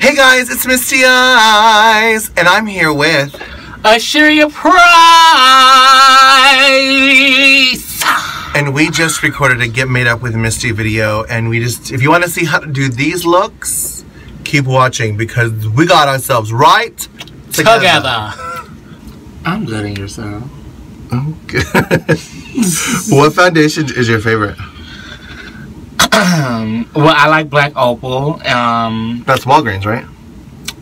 Hey guys, it's Misty Eyez, and I'm here with Asheeria Pryce. And we just recorded a Get Made Up with Misty video, and if you want to see how to do these looks, keep watching because we got ourselves right together. I'm good in yourself. I'm good. What foundation is your favorite? Well, I like Black Opal. That's Walgreens, right?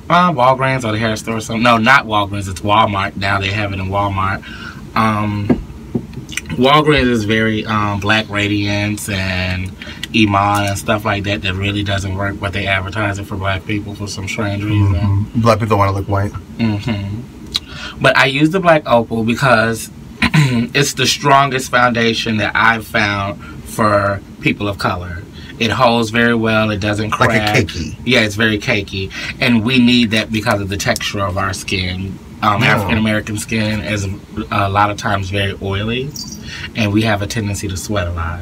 Walgreens or the hair store or something. No, not Walgreens. It's Walmart. Now they have it in Walmart. Walgreens is very Black Radiance and Iman and stuff like that. That really doesn't work, but they advertise it for Black people for some strange reason. Black people want to look white. But I use the Black Opal because it's the strongest foundation that I've found for people of color. It holds very well. It doesn't crack. Like a cakey. Yeah, it's very cakey. And we need that because of the texture of our skin. African American skin is a lot of times very oily, and we have a tendency to sweat a lot.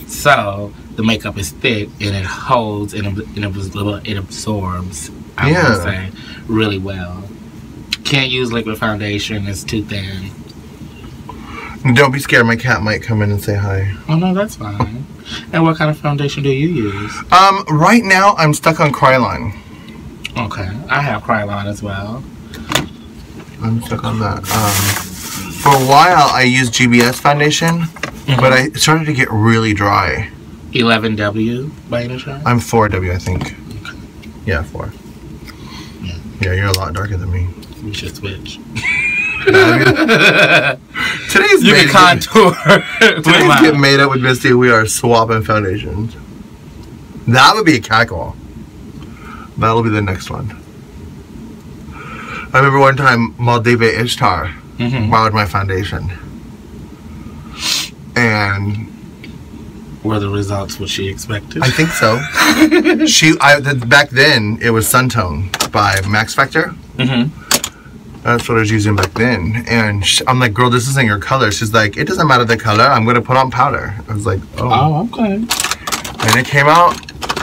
So the makeup is thick and it holds and it absorbs, I would say, really well. Can't use liquid foundation, it's too thin. Don't be scared, my cat might come in and say hi. Oh no, that's fine. And what kind of foundation do you use? Right now I'm stuck on Krylon. Okay, I have Krylon as well. I'm stuck on that. For a while I used GBS foundation, but I started to get really dry. 11W by any chance? I'm 4W, I think. Okay. Yeah, 4. Yeah, you're a lot darker than me. We should switch. Today's you can contour. Today's Get Made Up with Misty. We are swapping foundations. That would be a cackle. That'll be the next one. I remember one time Maldeva Ishtar borrowed my foundation. And were the results what she expected? I think so. Back then it was Suntone by Max Factor. That's what I was using back then. And I'm like, girl, this isn't your color. She's like, it doesn't matter the color. I'm going to put on powder. I was like, oh. Okay. And it came out,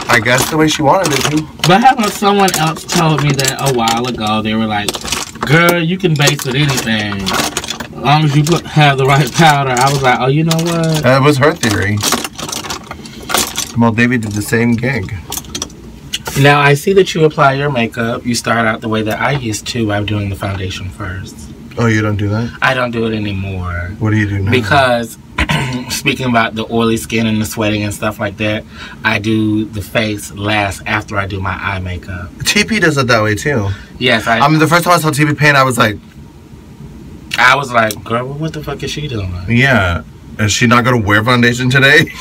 I guess, the way she wanted it to. But haven't someone else told me that a while ago? They were like, girl, you can base with anything. As long as you have the right powder. I was like, oh, you know what? That was her theory. Well, David did the same gig. Now, I see that you apply your makeup. You start out the way that I used to by doing the foundation first. Oh, you don't do that? I don't do it anymore. What do you do now? Because, speaking about the oily skin and the sweating and stuff like that, I do the face last after I do my eye makeup. TP does it that way, too. Yes. I mean, the first time I saw TP paint, I was like, girl, what the fuck is she doing? Yeah. Is she not going to wear foundation today?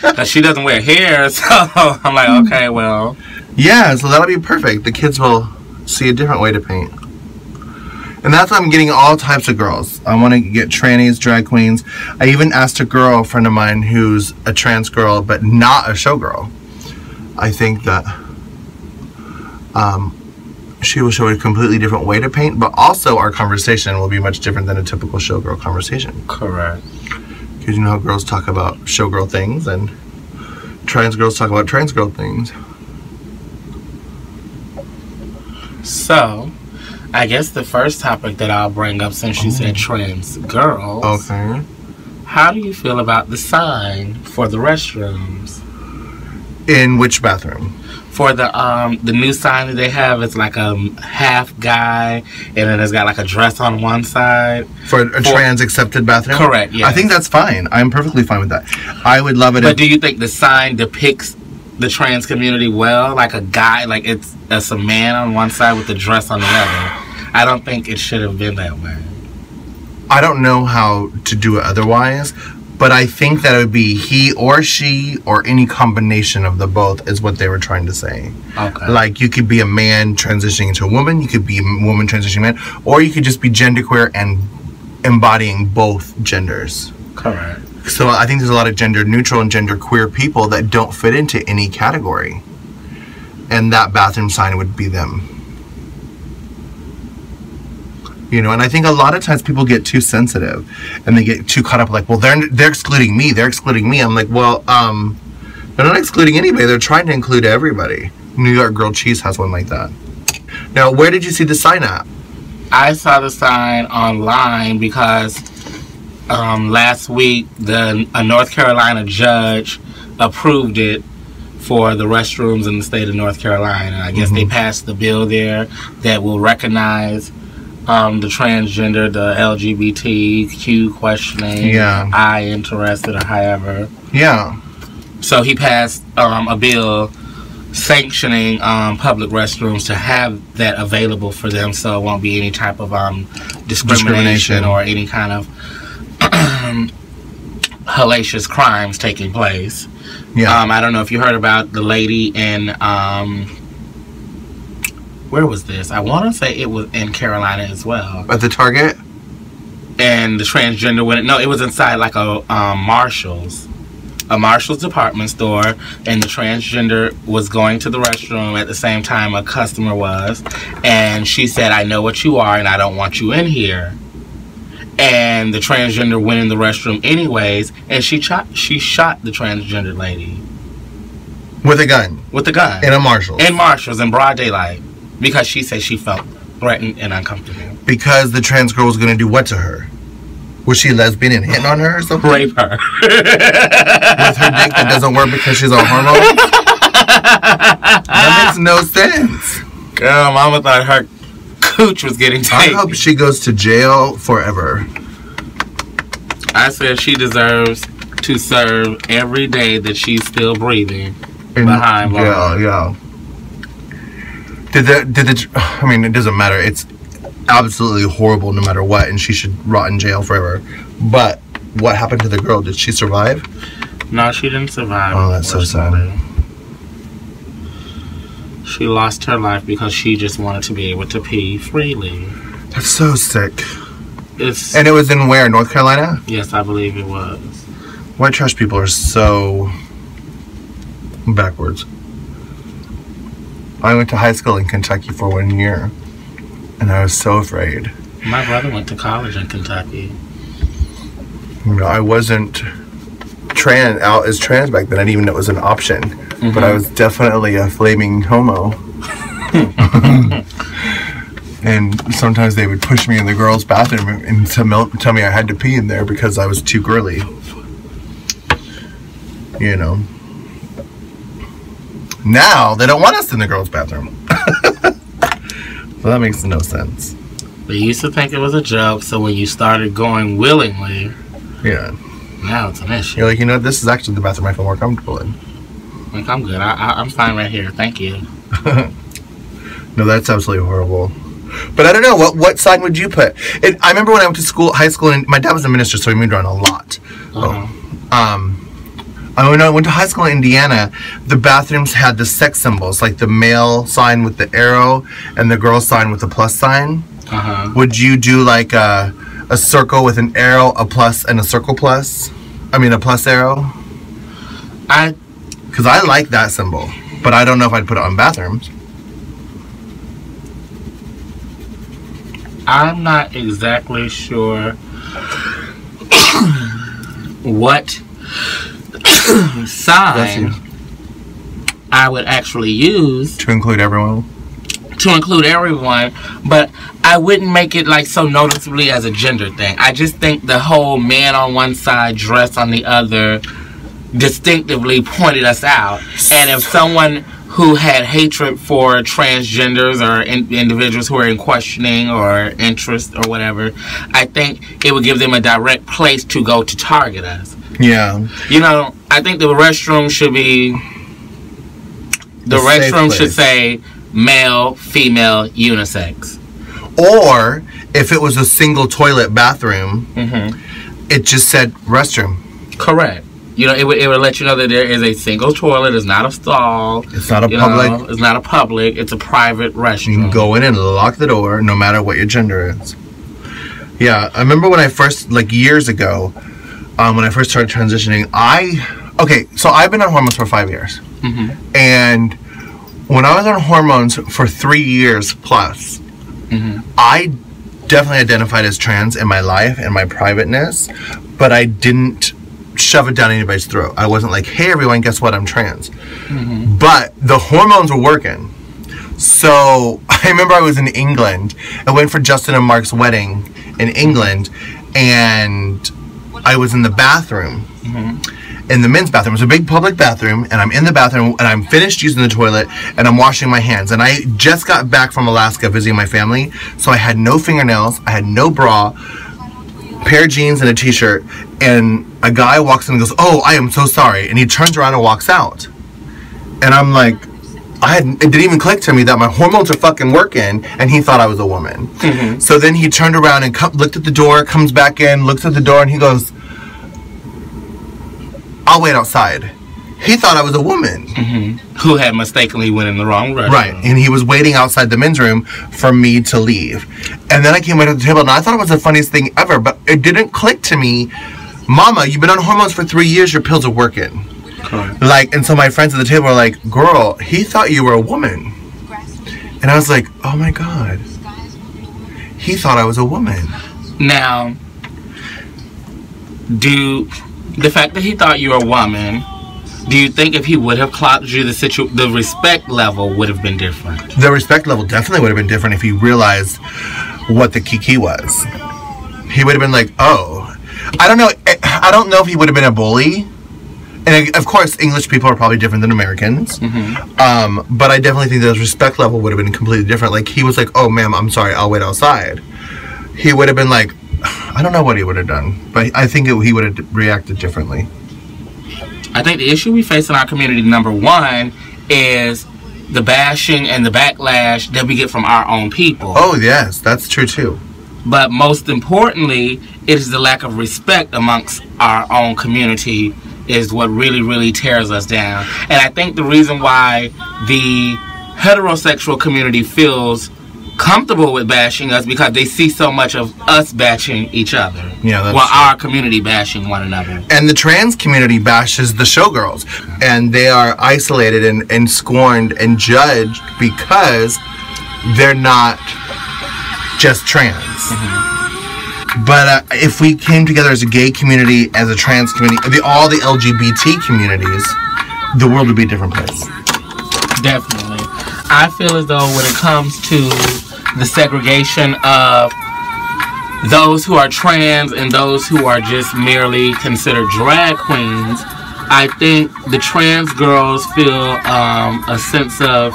Because she doesn't wear hair, so I'm like, okay, well. Yeah, so that'll be perfect. The kids will see a different way to paint. And that's why I'm getting all types of girls. I want to get trannies, drag queens. I even asked a girlfriend of mine who's a trans girl, but not a showgirl. I think that she will show a completely different way to paint, but also our conversation will be much different than a typical showgirl conversation. Correct. Because you know how girls talk about showgirl things and trans girls talk about trans girl things. So, I guess the first topic that I'll bring up since you said trans girls. Okay. How do you feel about the sign for the restrooms? In which bathroom? For the new sign that they have, it's like a half guy, and then it's got like a dress on one side. For a trans accepted bathroom? Correct, yeah. I think that's fine. I'm perfectly fine with that. I would love it. But do you think the sign depicts the trans community well? Like a guy, like it's a man on one side with the dress on the other. I don't think it should have been that way. I don't know how to do it otherwise, but I think that it would be he or she or any combination of the both is what they were trying to say. Okay. Like you could be a man transitioning into a woman, you could be a woman transitioning man, or you could just be genderqueer and embodying both genders. Correct. So I think there's a lot of gender neutral and gender queer people that don't fit into any category. And that bathroom sign would be them. You know, and I think a lot of times people get too sensitive and they get too caught up like, well, they're excluding me. They're excluding me. I'm like, well, they're not excluding anybody. They're trying to include everybody. New York Grilled Cheese has one like that. Now, where did you see the sign at? I saw the sign online because last week a North Carolina judge approved it for the restrooms in the state of North Carolina. I guess they passed the bill there that will recognize the transgender, the LGBTQ questioning, I interested, or however. Yeah. So he passed a bill sanctioning public restrooms to have that available for them, so it won't be any type of discrimination or any kind of hellacious crimes taking place. Yeah. I don't know if you heard about the lady in where was this? I want to say it was in Carolina as well. At the Target? And the transgender went. No, it was inside like a Marshall's department store, and the transgender was going to the restroom at the same time a customer was, and she said, "I know what you are and I don't want you in here." And the transgender went in the restroom anyways, and she shot the transgender lady with a gun. In a Marshall's. In Marshall's in broad daylight, because she said she felt threatened and uncomfortable. Because the trans girl was going to do what to her? Was she lesbian and hitting on her or something? Rape her. With her dick that doesn't work because she's on hormones? That makes no sense. Girl, mama thought her cooch was getting taken. I hope she goes to jail forever. I said she deserves to serve every day that she's still breathing behind bars. Yeah. I mean, it doesn't matter. It's absolutely horrible no matter what, and she should rot in jail forever. But what happened to the girl? Did she survive? No, she didn't survive. Oh, that's so sad. She lost her life because she just wanted to be able to pee freely. That's so sick. And it was in where? North Carolina? Yes, I believe it was. White trash people are so backwards. I went to high school in Kentucky for 1 year, and I was so afraid. My brother went to college in Kentucky. You know, I wasn't out as trans back then. I didn't even know it was an option. But I was definitely a flaming homo. And sometimes they would push me in the girls' bathroom and tell me I had to pee in there because I was too girly. You know. Now, they don't want us in the girls' bathroom. So that makes no sense. They used to think it was a joke, so when you started going willingly... Yeah. Now it's an issue. You're like, you know, this is actually the bathroom I feel more comfortable in. Like, I'm good. I'm fine right here. Thank you. No, that's absolutely horrible. But I don't know. What sign would you put? I remember when I went to high school, and my dad was a minister, so he moved around a lot. When I went to high school in Indiana, the bathrooms had the sex symbols, like the male sign with the arrow and the girl sign with the plus sign. Would you do like a circle with an arrow, a plus, and a circle plus? I mean, a plus arrow? Because I like that symbol, but I don't know if I'd put it on bathrooms. I'm not exactly sure what sign I would actually use to include everyone. But I wouldn't make it like so noticeably as a gender thing. I just think the whole man on one side, dress on the other distinctively pointed us out. And if someone who had hatred for transgenders or individuals who are in questioning or interest or whatever, I think it would give them a direct place to go to target us. Yeah. You know, I think the restroom should be... The restroom should say male, female, unisex. Or, if it was a single toilet bathroom, it just said restroom. Correct. You know, it would let you know that there is a single toilet. It's not a stall. It's not a public. It's not a public. It's a private restroom. You can go in and lock the door, no matter what your gender is. Yeah, I remember when I first, like years ago, when I first started transitioning, so I've been on hormones for 5 years. And when I was on hormones for 3 years plus, I definitely identified as trans in my life and my privateness, but I didn't shove it down anybody's throat. I wasn't like, hey everyone, guess what, I'm trans. But the hormones were working. So I remember I was in England. I went for Justin and Mark's wedding in England, and I was in the bathroom, in the men's bathroom. It was a big public bathroom, and I'm in the bathroom, and I'm finished using the toilet, and I'm washing my hands. And I just got back from Alaska visiting my family, so I had no fingernails, I had no bra, pair of jeans and a t-shirt, and a guy walks in and goes, oh, I am so sorry, and he turns around and walks out. And I'm like, it didn't even click to me that my hormones are fucking working, and he thought I was a woman. So then he turned around and looked at the door, comes back in, looks at the door, and he goes, I'll wait outside. He thought I was a woman. Who had mistakenly went in the wrong restroom. Right, and he was waiting outside the men's room for me to leave. And then I came to the table, and I thought it was the funniest thing ever, but it didn't click to me, Mama, you've been on hormones for 3 years, your pills are working. Like, and so my friends at the table were like, girl, he thought you were a woman. And I was like, oh my God. He thought I was a woman. Now, the fact that he thought you were a woman, do you think if he would have clocked you, the respect level would have been different? The respect level definitely would have been different if he realized what the kiki was. He would have been like, oh. I don't know if he would have been a bully. And of course, English people are probably different than Americans. But I definitely think the respect level would have been completely different. Like, he was like, oh, ma'am, I'm sorry, I'll wait outside. He would have been like, I don't know what he would have done. But I think he would have reacted differently. I think the issue we face in our community, number one, is the bashing and the backlash that we get from our own people. Oh, yes, that's true, too. But most importantly, it is the lack of respect amongst our own community is what really, really tears us down. And I think the reason why the heterosexual community feels comfortable with bashing us because they see so much of us bashing each other. Yeah, that's while our community bashing one another. And the trans community bashes the showgirls. And they are isolated and scorned and judged because they're not just trans. But if we came together as a gay community, as a trans community, all the LGBT communities, the world would be a different place. Definitely. I feel as though when it comes to the segregation of those who are trans and those who are just merely considered drag queens, I think the trans girls feel a sense of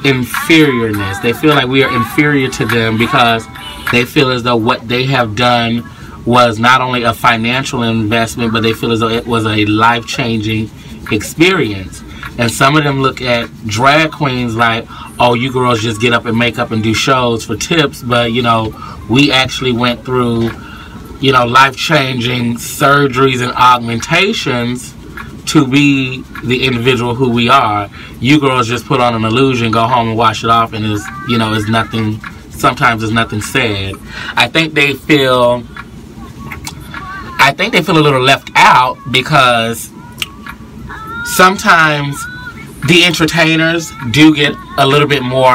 inferiorness. They feel like we are inferior to them because they feel as though what they have done was not only a financial investment, but they feel as though it was a life-changing experience. And some of them look at drag queens like, oh, you girls just get up and make up and do shows for tips, but, you know, we actually went through, you know, life-changing surgeries and augmentations to be the individual who we are. You girls just put on an illusion, go home and wash it off, and is, you know, is nothing. Sometimes there's nothing said. I think they feel a little left out because sometimes the entertainers do get a little bit more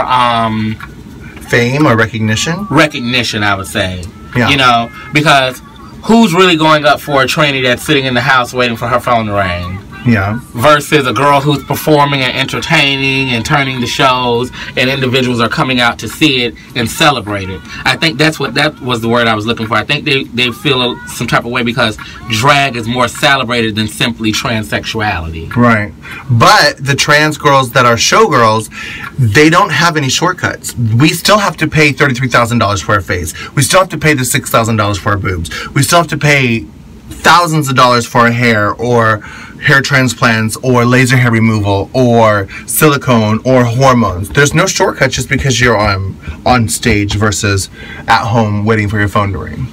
fame or recognition. Recognition, I would say. Yeah. You know, because who's really going up for a trainee that's sitting in the house waiting for her phone to ring? Yeah. Versus a girl who's performing and entertaining and turning the shows, and individuals are coming out to see it and celebrate it. I think that was the word I was looking for. I think they feel some type of way because drag is more celebrated than simply transsexuality. Right. But the trans girls that are showgirls, they don't have any shortcuts. We still have to pay $33,000 for our face. We still have to pay the $6,000 for our boobs. We still have to pay thousands of dollars for our hair, or hair transplants, or laser hair removal, or silicone, or hormones. There's no shortcut just because you're on stage versus at home waiting for your phone to ring.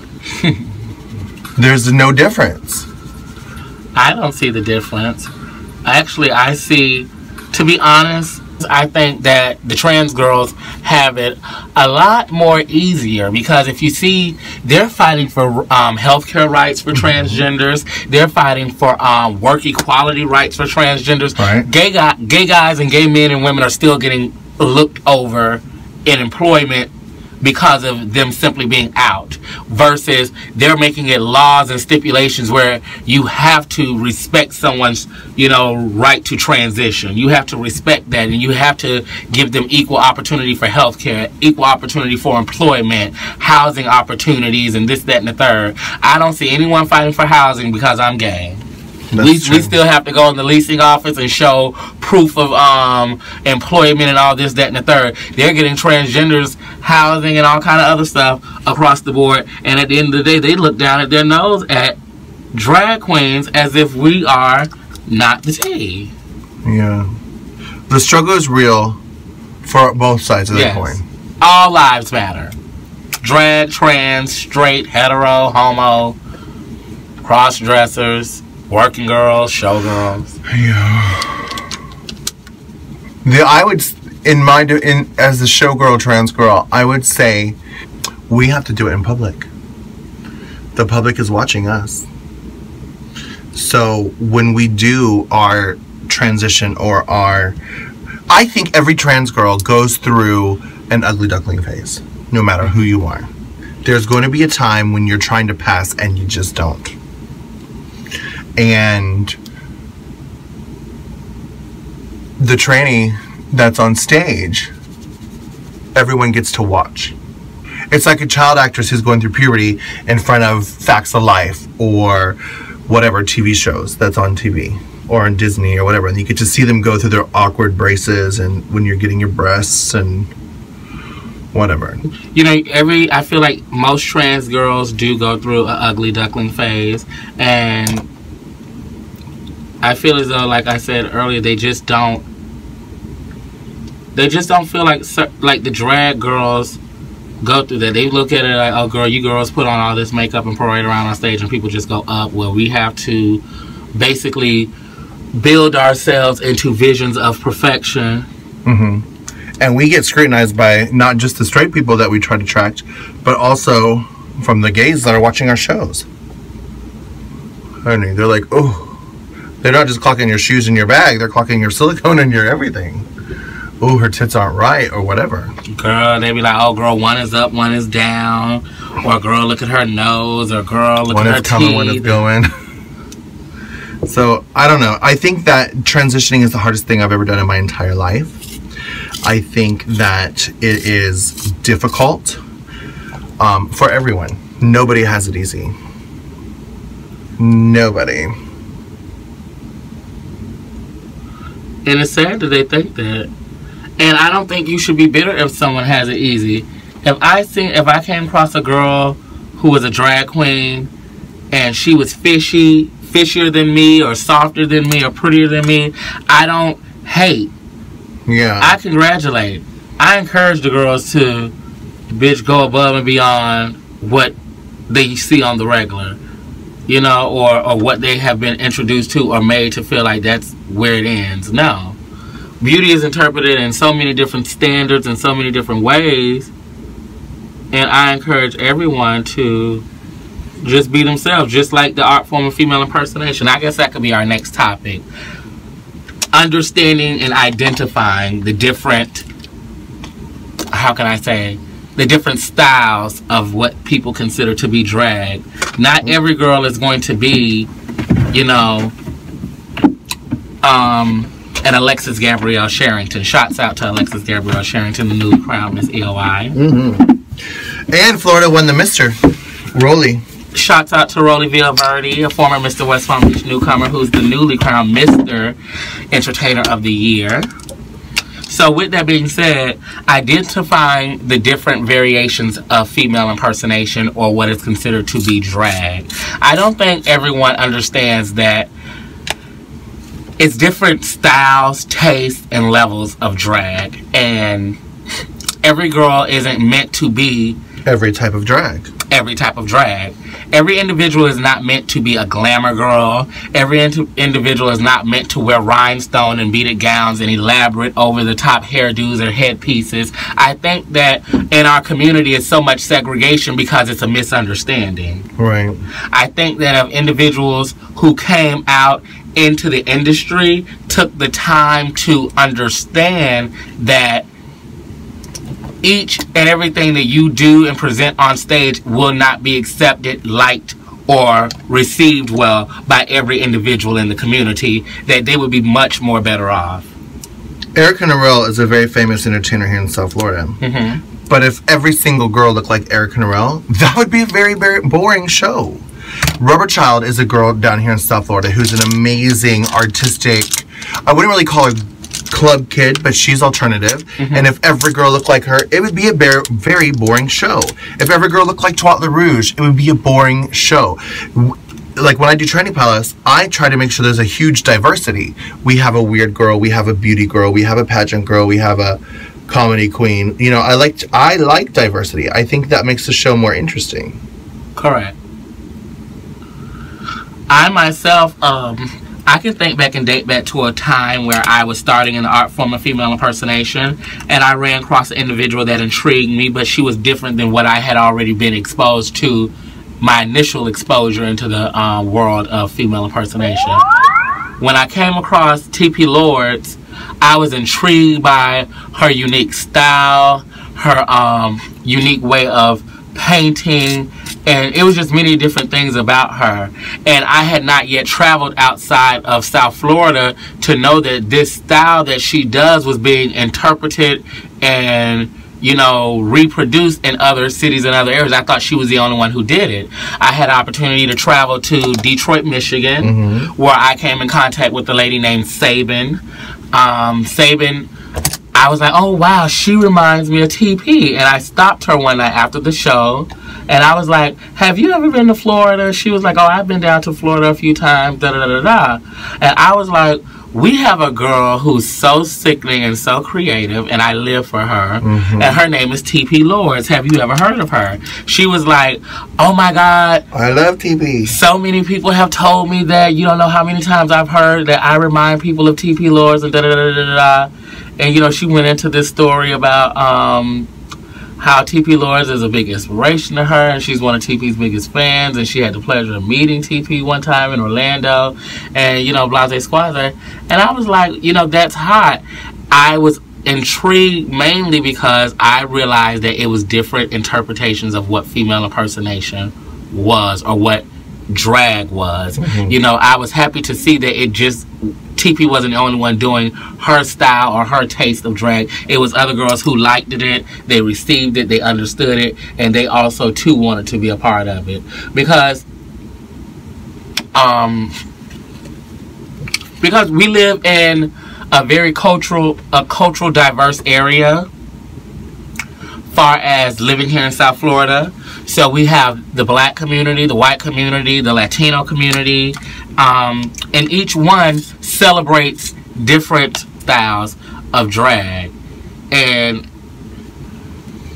There's no difference. I don't see the difference. Actually, I see, to be honest, I think that the trans girls have it a lot more easier because if you see, they're fighting for healthcare rights for transgenders. They're fighting for work equality rights for transgenders. Right. Gay guys and gay men and women are still getting looked over in employment because of them simply being out, versus they're making it laws and stipulations where you have to respect someone's, you know, right to transition. You have to respect that, and you have to give them equal opportunity for health care, equal opportunity for employment, housing opportunities, and this, that, and the third. I don't see anyone fighting for housing because I'm gay. We still have to go in the leasing office and show proof of employment and all this, that, and the third. They're getting transgenders housing and all kind of other stuff across the board. And at the end of the day, they look down at their nose at drag queens as if we are not the tea. Yeah. The struggle is real for both sides of the coin. All lives matter. Drag, trans, straight, hetero, homo, cross-dressers, working girls, showgirls. Yeah. I would, as the showgirl, trans girl, I would say we have to do it in public. The public is watching us. So when we do our transition or I think every trans girl goes through an ugly duckling phase, no matter who you are. There's going to be a time when you're trying to pass and you just don't. And the tranny that's on stage, everyone gets to watch. It's like a child actress who's going through puberty in front of Facts of Life or whatever TV shows that's on TV or on Disney or whatever, and you get to see them go through their awkward braces and when you're getting your breasts and whatever. You know, I feel like most trans girls do go through an ugly duckling phase, and I feel as though, like I said earlier, they just don't feel like the drag girls go through that. They look at it like, oh girl, you girls put on all this makeup and parade around on stage and people just go up. Well, we have to basically build ourselves into visions of perfection. And we get scrutinized by not just the straight people that we try to attract, but also from the gays that are watching our shows. Honey, they're like, oh, they're not just clocking your shoes and your bag, they're clocking your silicone and your everything. Oh, her tits aren't right, or whatever. Girl, they be like, oh, girl, one is up, one is down. Or, girl, look at her nose. Or, girl, look at her teeth. One is coming, one is going. So, I don't know. I think that transitioning is the hardest thing I've ever done in my entire life. I think that it is difficult for everyone. Nobody has it easy. Nobody. And it's sad that they think that. And I don't think you should be bitter if someone has it easy. If I came across a girl who was a drag queen and she was fishier than me or softer than me or prettier than me, I don't hate. Yeah. I congratulate. I encourage the girls to, bitch, go above and beyond what they see on the regular. You know, or what they have been introduced to or made to feel like that's where it ends. No. Beauty is interpreted in so many different standards and so many different ways. And I encourage everyone to just be themselves, just like the art form of female impersonation. I guess that could be our next topic. Understanding and identifying the different, how can I say, the different styles of what people consider to be drag. Not every girl is going to be, you know, an Alexis Gabrielle Sherrington. Shouts out to Alexis Gabrielle Sherrington, the newly crowned Miss EOI. And Florida won the Mr. Rolly. Shouts out to Rolly Villaverde, a former Mr. West Palm Beach newcomer who's the newly crowned Mr. Entertainer of the Year. So with that being said, identifying the different variations of female impersonation or what is considered to be drag. I don't think everyone understands that it's different styles, tastes, and levels of drag. And every girl isn't meant to be every type of drag. Every type of drag. Every individual is not meant to be a glamour girl. Every individual is not meant to wear rhinestone and beaded gowns and elaborate over-the-top hairdos or headpieces. I think that in our community it's so much segregation because it's a misunderstanding. Right. I think that if individuals who came out into the industry took the time to understand that each and everything that you do and present on stage will not be accepted, liked, or received well by every individual in the community, that they would be much more better off. Erica Narell is a very famous entertainer here in South Florida. Mm-hmm. But if every single girl looked like Erica Narell, that would be a very, very boring show. Rubber Child is a girl down here in South Florida who's an amazing artistic, I wouldn't really call her club kid, but she's alternative. Mm-hmm. And if every girl looked like her, it would be a very boring show. If every girl looked like Toilette Rouge, it would be a boring show. Like when I do Trendy Palace, I try to make sure there's a huge diversity. We have a weird girl, we have a beauty girl, we have a pageant girl, we have a comedy queen. You know, I like diversity. I think that makes the show more interesting. Correct. I myself, I can think back and date back to a time where I was starting in the art form of female impersonation, and I ran across an individual that intrigued me, but she was different than what I had already been exposed to, my initial exposure into the world of female impersonation. When I came across T.P. Lords, I was intrigued by her unique style, her unique way of painting, and it was just many different things about her. And I had not yet traveled outside of South Florida to know that this style that she does was being interpreted and, you know, reproduced in other cities and other areas. I thought she was the only one who did it. I had an opportunity to travel to Detroit, Michigan, mm-hmm. where I came in contact with a lady named Sabin. Sabin, I was like, oh wow, she reminds me of TP. And I stopped her one night after the show, and I was like, have you ever been to Florida? She was like, oh, I've been down to Florida a few times, da da da da. And I was like, we have a girl who's so sickening and so creative, and I live for her, mm-hmm. and her name is T.P. Lords. Have you ever heard of her? She was like, oh my God, I love T.P. So many people have told me that. You don't know how many times I've heard that I remind people of T.P. Lords and da da da da da. And, you know, she went into this story about how T.P. Lords is a big inspiration to her, and she's one of T.P.'s biggest fans, and she had the pleasure of meeting T.P. one time in Orlando, and, you know, blase squaze. And I was like, you know, that's hot. I was intrigued mainly because I realized that it was different interpretations of what female impersonation was, or what drag was. Mm-hmm. You know, I was happy to see that it just, TP wasn't the only one doing her style or her taste of drag. It was other girls who liked it, they received it, they understood it, and they also too wanted to be a part of it. Because we live in a very cultural diverse area far as living here in South Florida. So we have the black community, the white community, the Latino community, and each one celebrates different styles of drag. And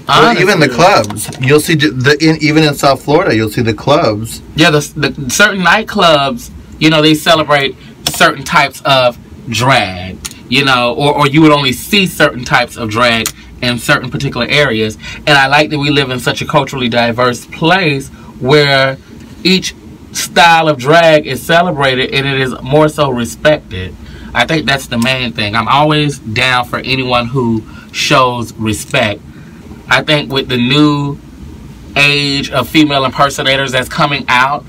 well, even the clubs, you'll see even in South Florida, you'll see the clubs. Yeah, the certain nightclubs, you know, they celebrate certain types of drag, you know, or you would only see certain types of drag in certain particular areas. And I like that we live in such a culturally diverse place where each style of drag is celebrated and it is more so respected. I think that's the main thing. I'm always down for anyone who shows respect. I think with the new age of female impersonators that's coming out,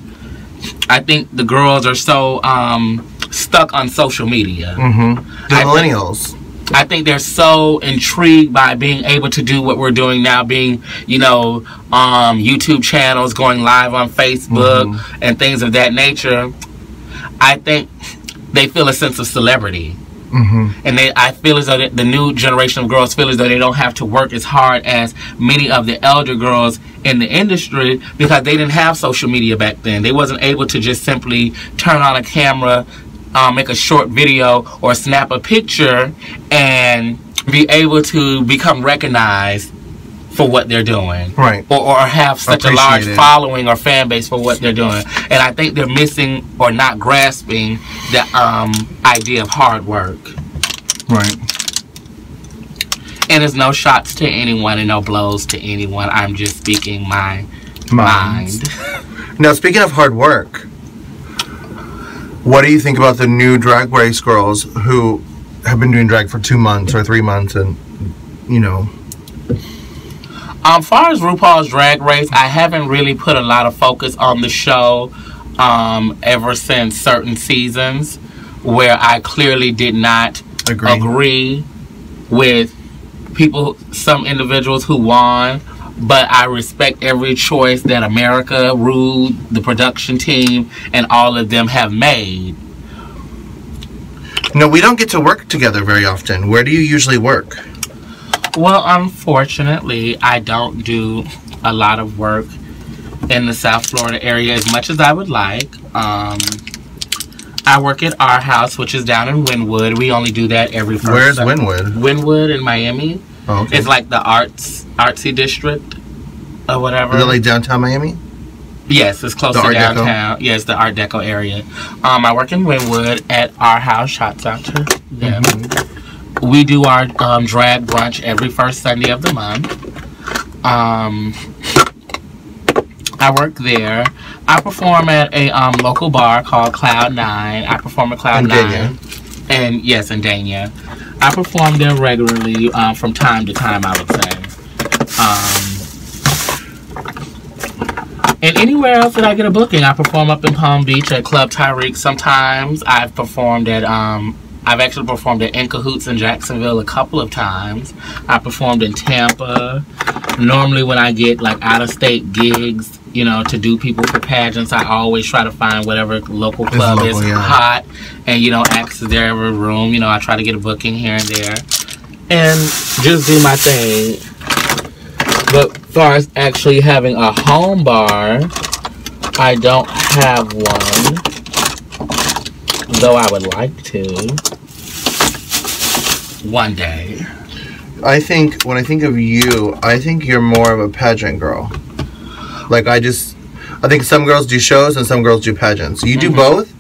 I think the girls are so stuck on social media. Mm-hmm. The millennials. I think they're so intrigued by being able to do what we're doing now, being, you know, YouTube channels, going live on Facebook, mm-hmm. and things of that nature. I think they feel a sense of celebrity. Mm-hmm. And I feel as though the new generation of girls feel as though they don't have to work as hard as many of the elder girls in the industry, because they didn't have social media back then. They wasn't able to just simply turn on a camera, make a short video or snap a picture and be able to become recognized for what they're doing, right? Or have such a large following or fan base for what they're doing. And I think they're missing or not grasping the idea of hard work, right? And there's no shots to anyone and no blows to anyone. I'm just speaking my mind. Now, speaking of hard work, what do you think about the new drag race girls who have been doing drag for 2 months or 3 months, and, you know, Far as RuPaul's Drag Race, I haven't really put a lot of focus on the show ever since certain seasons where I clearly did not agree with some individuals who won. But I respect every choice that America, Rude, the production team, and all of them have made. No, we don't get to work together very often. Where do you usually work? Well, unfortunately, I don't do a lot of work in the South Florida area as much as I would like. I work at our house, which is down in Wynwood. We only do that every first Where's Sunday. Wynwood? Wynwood in Miami. Oh, okay. It's like the artsy district or whatever. Is it like downtown Miami? Yes, it's close to downtown. Yes, the Art Deco area. I work in Wynwood at our house. Shots out to them. Mm-hmm. We do our drag brunch every first Sunday of the month. I work there. I perform at a local bar called Cloud 9. I perform at Cloud 9. And yes, in Dania. I perform there regularly from time to time, I would say. And anywhere else that I get a booking, I perform up in Palm Beach at Club Tyreek sometimes. I've performed at, I've actually performed at In Cahoots in Jacksonville a couple of times. I performed in Tampa. Normally when I get like out-of-state gigs, you know, to do people for pageants, I always try to find whatever local club is hot and, you know, access their room. You know, I try to get a booking here and there and just do my thing. But as far as actually having a home bar, I don't have one, though I would like to one day. I think, when I think of you, I think you're more of a pageant girl. Like, I think some girls do shows and some girls do pageants. You do both,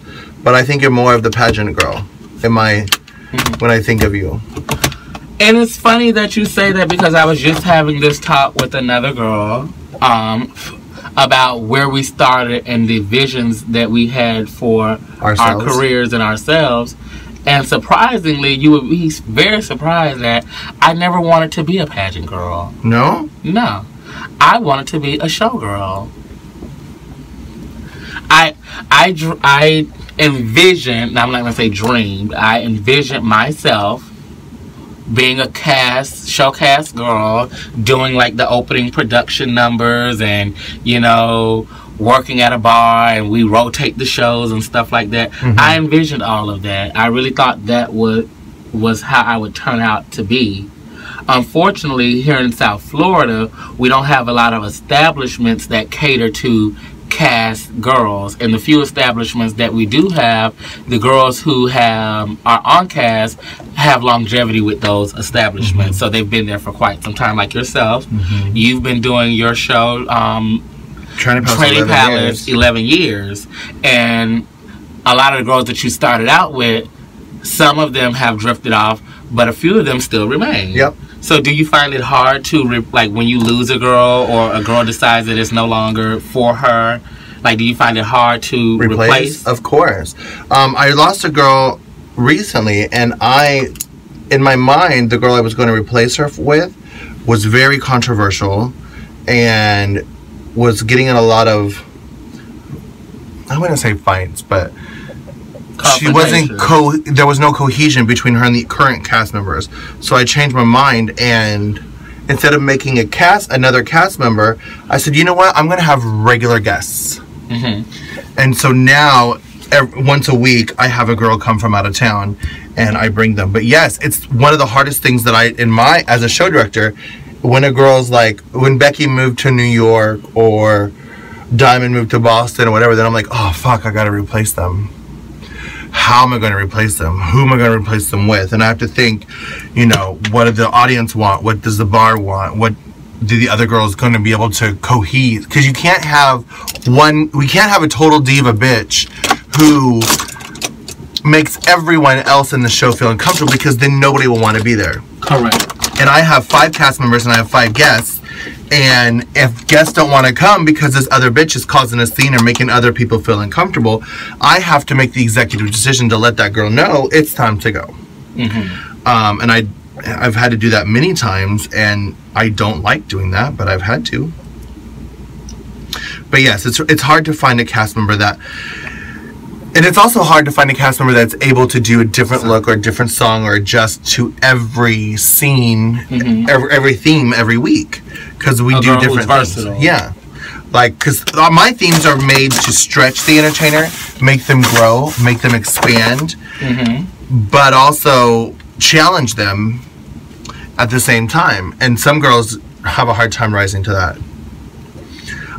but I think you're more of the pageant girl when I think of you. And it's funny that you say that because I was just having this talk with another girl about where we started and the visions that we had for our careers and ourselves. And surprisingly, you would be very surprised that I never wanted to be a pageant girl. No? No. I wanted to be a showgirl. I envisioned, I'm not going to say dreamed, I envisioned myself being a showcast girl, doing like the opening production numbers and, you know, working at a bar and we rotate the shows and stuff like that. I envisioned all of that. I really thought that was how I would turn out to be. Unfortunately, here in South Florida, we don't have a lot of establishments that cater to cast girls. And the few establishments that we do have, the girls who are on cast have longevity with those establishments. So they've been there for quite some time, like yourself. You've been doing your show, Training Palace, 11 years. And a lot of the girls that you started out with, some of them have drifted off, but a few of them still remain. Yep. So do you find it hard to, like, when you lose a girl or a girl decides that it's no longer for her, like, do you find it hard to replace? Of course. I lost a girl recently, and in my mind, the girl I was going to replace her with was very controversial and was getting in a lot of, I wouldn't say fights, but she wasn't there was no cohesion between her and the current cast members. So I changed my mind, and instead of making another cast member, I said, you know what, I'm going to have regular guests. And so now once a week I have a girl come from out of town and I bring them. But yes, it's one of the hardest things that as a show director, when a girl's like, when Becky moved to New York or Diamond moved to Boston or whatever, then I'm like, oh fuck, I got to replace them. How am I going to replace them? Who am I going to replace them with? And I have to think, you know, what does the audience want? What does the bar want? What do the other girls going to be able to cohere? Because we can't have a total diva bitch who makes everyone else in the show feel uncomfortable, because then nobody will want to be there. Correct. And I have 5 cast members and I have 5 guests. And if guests don't want to come because this other bitch is causing a scene or making other people feel uncomfortable, I have to make the executive decision to let that girl know it's time to go. And I've had to do that many times, and I don't like doing that, but I've had to. But yes, it's hard to find a cast member that, and it's also hard to find a cast member that's able to do a different look or a different song or adjust to every scene, every theme every week, because we do different things. Yeah, like, because my themes are made to stretch the entertainer, make them grow, make them expand, but also challenge them at the same time. And some girls have a hard time rising to that.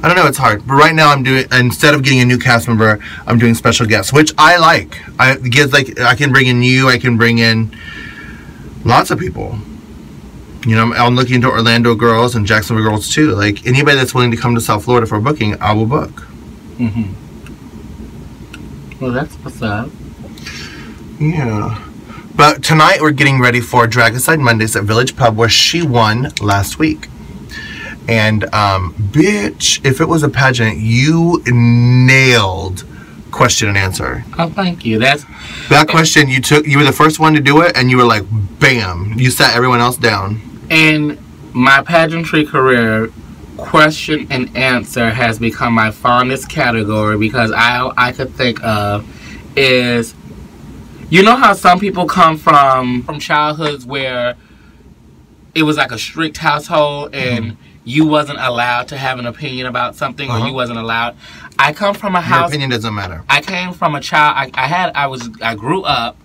I don't know, it's hard. But right now I'm doing, instead of getting a new cast member, I'm doing special guests, which I like. I can bring in you, I can bring in lots of people. You know, I'm looking into Orlando girls and Jacksonville girls too. Like, anybody that's willing to come to South Florida for a booking, I will book. Well, that's what's up. Yeah. But tonight we're getting ready for Drag Aside Mondays at Village Pub, where she won last week. And, bitch, if it was a pageant, you nailed question and answer. Oh, thank you. That question, you were the first one to do it, and you were like, bam, you sat everyone else down. In my pageantry career, question and answer has become my fondest category, because I could think of is, you know how some people come from childhoods where it was like a strict household and you wasn't allowed to have an opinion about something, or you wasn't allowed. I come from a house. Your opinion doesn't matter. I came from a child. I grew up.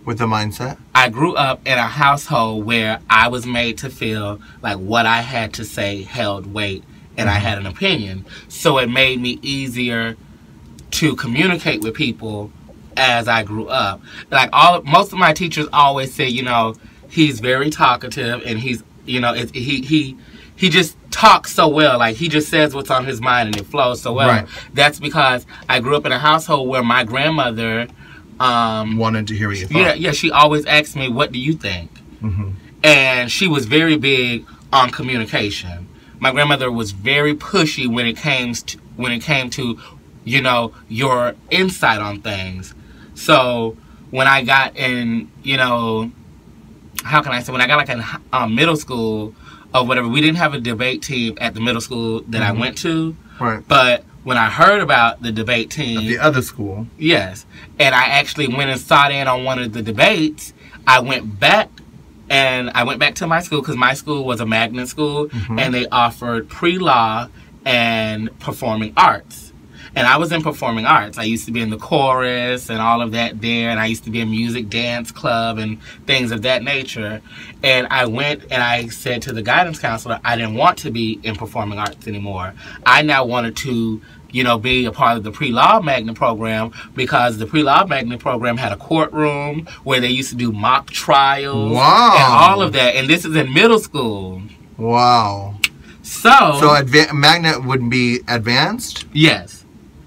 With the mindset. I grew up in a household where I was made to feel like what I had to say held weight, and I had an opinion. So it made me easier to communicate with people as I grew up. Like most of my teachers always say, you know, he's very talkative, and he's, you know, he just talks so well. Like, he just says what's on his mind, and it flows so well. Right. That's because I grew up in a household where my grandmother wanted to hear what you thought. Yeah. She always asked me, "What do you think?" And she was very big on communication. My grandmother was very pushy when it came to, you know, your insight on things. So when I got in, you know, how can I say, when I got like in middle school or whatever, we didn't have a debate team at the middle school that I went to. Right. But when I heard about the debate team at the other school, yes, and I actually went and sat in on one of the debates, I went back to my school, because my school was a magnet school, and they offered pre-law and performing arts. And I was in performing arts. I used to be in the chorus and all of that there, and I used to be in music dance club and things of that nature. And I went and I said to the guidance counselor, I didn't want to be in performing arts anymore. I now wanted to, you know, be a part of the pre-law magnet program, because the pre-law magnet program had a courtroom where they used to do mock trials. Wow. And all of that. And this is in middle school. Wow. So magnet would be advanced? Yes.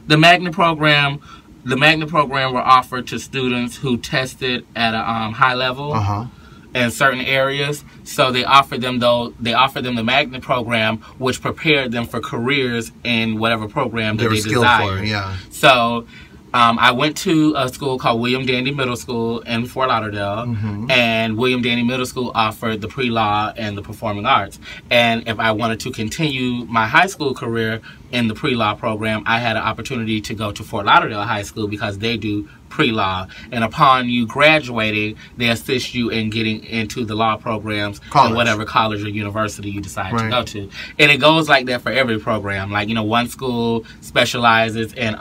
The magnet program were offered to students who tested at a high level in certain areas. So they offered them the magnet program, which prepared them for careers in whatever program that they desired. For, yeah. So I went to a school called William Dandy Middle School in Fort Lauderdale, and William Dandy Middle School offered the pre-law and the performing arts. And if I wanted to continue my high school career in the pre-law program, I had an opportunity to go to Fort Lauderdale High School, because they do pre-law. And upon you graduating, they assist you in getting into the law programs in whatever college or university you decide to go to. And it goes like that for every program. Like, you know, one school specializes in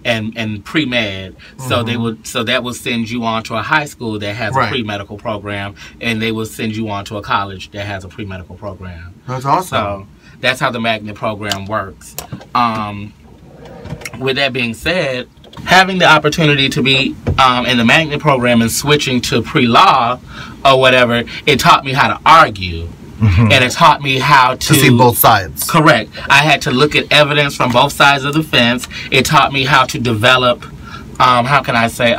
and pre-med, so that will send you on to a high school that has a pre-medical program, and they will send you on to a college that has a pre-medical program. That's awesome. So that's how the magnet program works. With that being said, having the opportunity to be in the magnet program and switching to pre-law or whatever, it taught me how to argue. And it taught me how to see both sides. Correct. I had to look at evidence from both sides of the fence. It taught me how to develop, how can I say,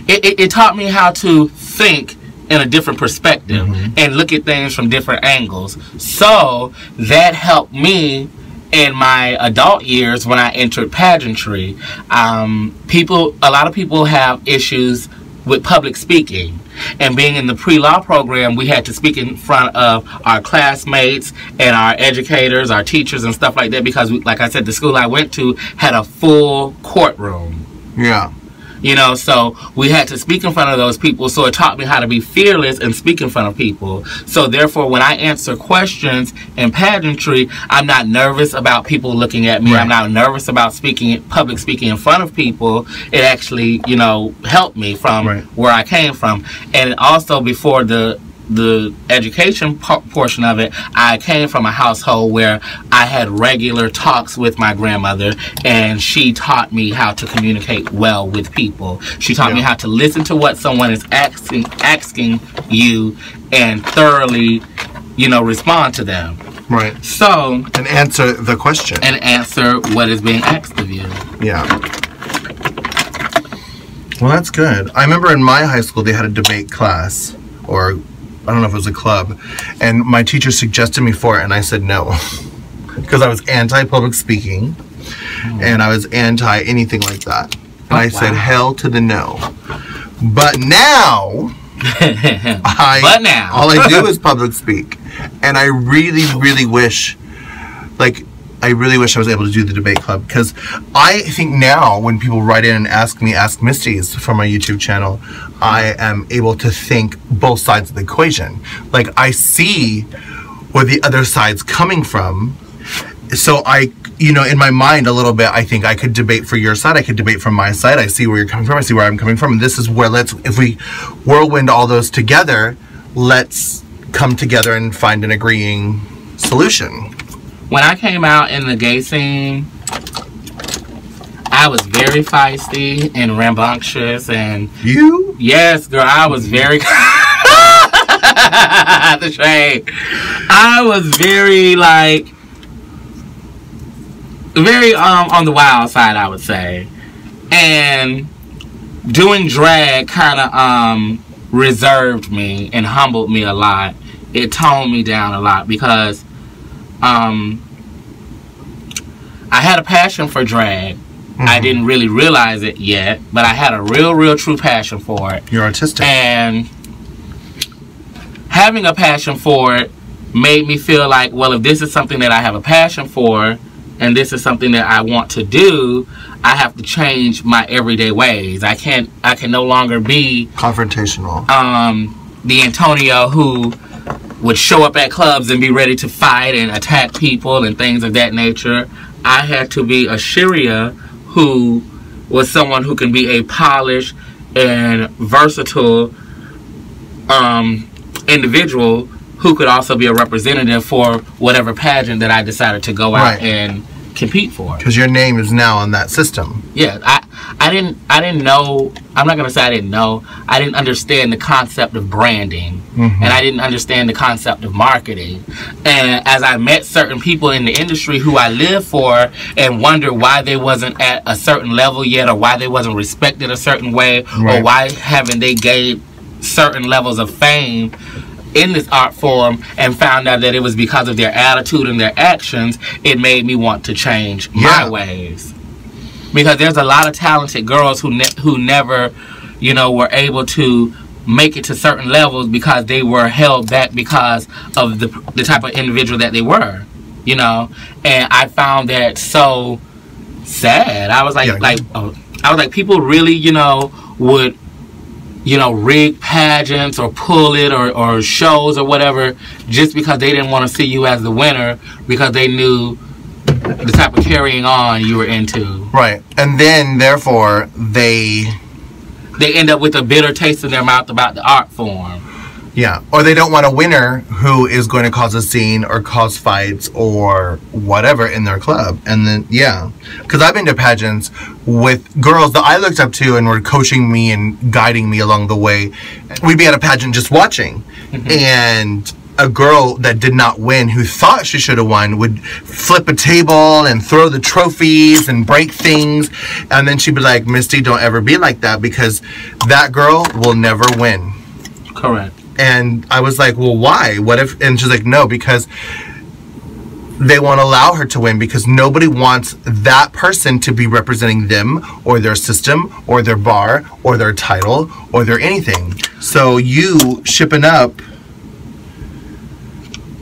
it taught me how to think in a different perspective and look at things from different angles. So that helped me in my adult years, when I entered pageantry, a lot of people have issues with public speaking. And being in the pre-law program, we had to speak in front of our classmates and our educators, our teachers and stuff like that, because, like I said, the school I went to had a full courtroom. Yeah. You know, so we had to speak in front of those people, so it taught me how to be fearless and speak in front of people. So therefore, when I answer questions in pageantry, I'm not nervous about people looking at me. Right. I'm not nervous about public speaking in front of people. It actually, you know, helped me from where I came from. And also, before the education portion of it, I came from a household where I had regular talks with my grandmother, and she taught me how to communicate well with people. She taught me how to listen to what someone is asking you and thoroughly, you know, respond to them. Right. So, and answer the question. And answer what is being asked of you. Yeah. Well, that's good. I remember in my high school they had a debate class, or I don't know if it was a club, and my teacher suggested me for it, and I said no. Because I was anti-public speaking, and I was anti-anything like that. And I said, hell to the no. But now, all I do is public speak. And I really, really wish, I was able to do the debate club, because I think now when people write in and ask Misty's for my YouTube channel, I am able to think both sides of the equation. Like, I see where the other side's coming from. So I, you know, in my mind a little bit, I think I could debate for your side, I could debate from my side, I see where you're coming from, I see where I'm coming from, and this is where if we whirlwind all those together, let's come together and find an agreeing solution. When I came out in the gay scene, I was very feisty and rambunctious, and you? Yes, girl, I was very the shade. I was very very on the wild side, I would say. And doing drag kind of reserved me and humbled me a lot. It toned me down a lot, because I had a passion for drag. I didn't really realize it yet, but I had a real true passion for it. You're artistic. And having a passion for it made me feel like, well, if this is something that I have a passion for, and this is something that I want to do, I have to change my everyday ways. I can no longer be confrontational. The Antonio who would show up at clubs and be ready to fight and attack people and things of that nature. I had to be Asheeria, who was someone who can be a polished and versatile individual who could also be a representative for whatever pageant that I decided to go out and compete for. Because your name is now on that system. Yeah, I didn't know. I'm not gonna say I didn't know. I didn't understand the concept of branding, and I didn't understand the concept of marketing. And as I met certain people in the industry who I live for, and wonder why they wasn't at a certain level yet, or why they wasn't respected a certain way, or why haven't they gained certain levels of fame in this art form, and found out that it was because of their attitude and their actions, it made me want to change my ways. Because there's a lot of talented girls who never, you know, were able to make it to certain levels because they were held back because of the type of individual that they were, you know. And I found that so sad. I was like, people really, you know, would, you know, rig pageants or pull it or shows or whatever just because they didn't want to see you as the winner, because they knew the type of carrying on you were into. Right. And then, therefore, they end up with a bitter taste in their mouth about the art form. Yeah. Or they don't want a winner who is going to cause a scene or cause fights or whatever in their club. And then, yeah. Because I've been to pageants with girls that I looked up to and were coaching me and guiding me along the way. We'd be at a pageant just watching. And a girl that did not win, who thought she should have won, would flip a table and throw the trophies and break things. And then she'd be like, Misty, don't ever be like that, because that girl will never win. Correct. And I was like, well, why? What if? And she's like, no, because they won't allow her to win because nobody wants that person to be representing them or their system or their bar or their title or their anything. So you shipping up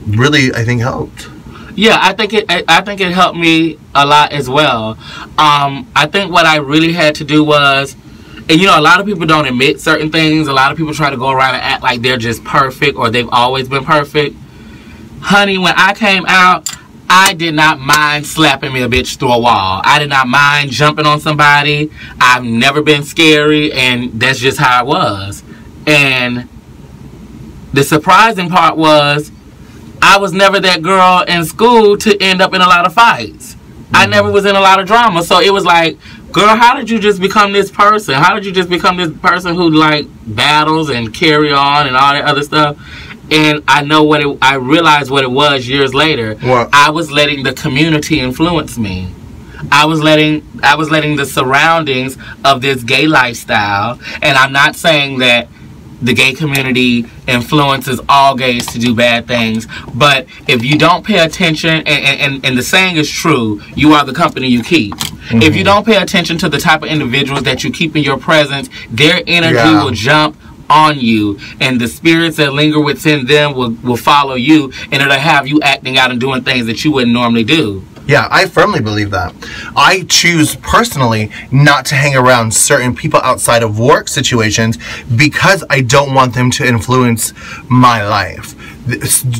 really, I think, helped. Yeah, I think it helped me a lot as well. I think what I really had to do was, and a lot of people don't admit certain things. A lot of people try to go around and act like they're just perfect or they've always been perfect. Honey, when I came out, I did not mind slapping me a bitch through a wall. I did not mind jumping on somebody. I've never been scary, and that's just how it was. And the surprising part was, I was never that girl in school to end up in a lot of fights. I never was in a lot of drama. So it was like, girl, how did you just become this person? How did you just become this person who, like, battles and carry on and all that other stuff? And I realized what it was years later. What? I was letting the community influence me. I was letting the surroundings of this gay lifestyle, and I'm not saying that the gay community influences all gays to do bad things, but if you don't pay attention, and the saying is true, you are the company you keep. Mm-hmm. If you don't pay attention to the type of individuals that you keep in your presence, their energy will jump on you, and the spirits that linger within them will follow you, and it'll have you acting out and doing things that you wouldn't normally do. Yeah, I firmly believe that. I choose personally not to hang around certain people outside of work situations because I don't want them to influence my life.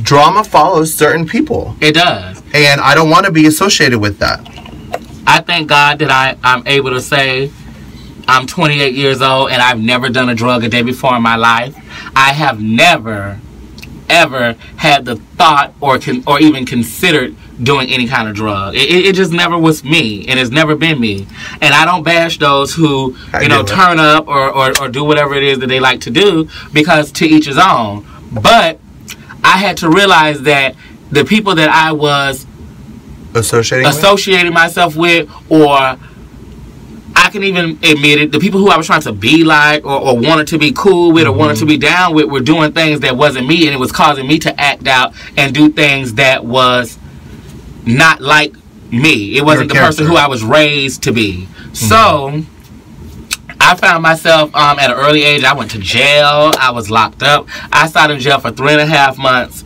Drama follows certain people. It does. And I don't want to be associated with that. I thank God that I'm able to say I'm 28 years old and I've never done a drug a day before in my life. I have never, ever had the thought or even considered doing any kind of drug. It just never was me, and it's never been me. And I don't bash those who turn up or do whatever it is that they like to do, because to each his own. But I had to realize that the people that I was associating myself with, or I can even admit it, the people who I was trying to be like or wanted to be cool with or wanted to be down with were doing things that wasn't me, and it was causing me to act out and do things that was not like me. It wasn't the person who I was raised to be. So I found myself at an early age. I went to jail. I was locked up. I sat in jail for 3.5 months.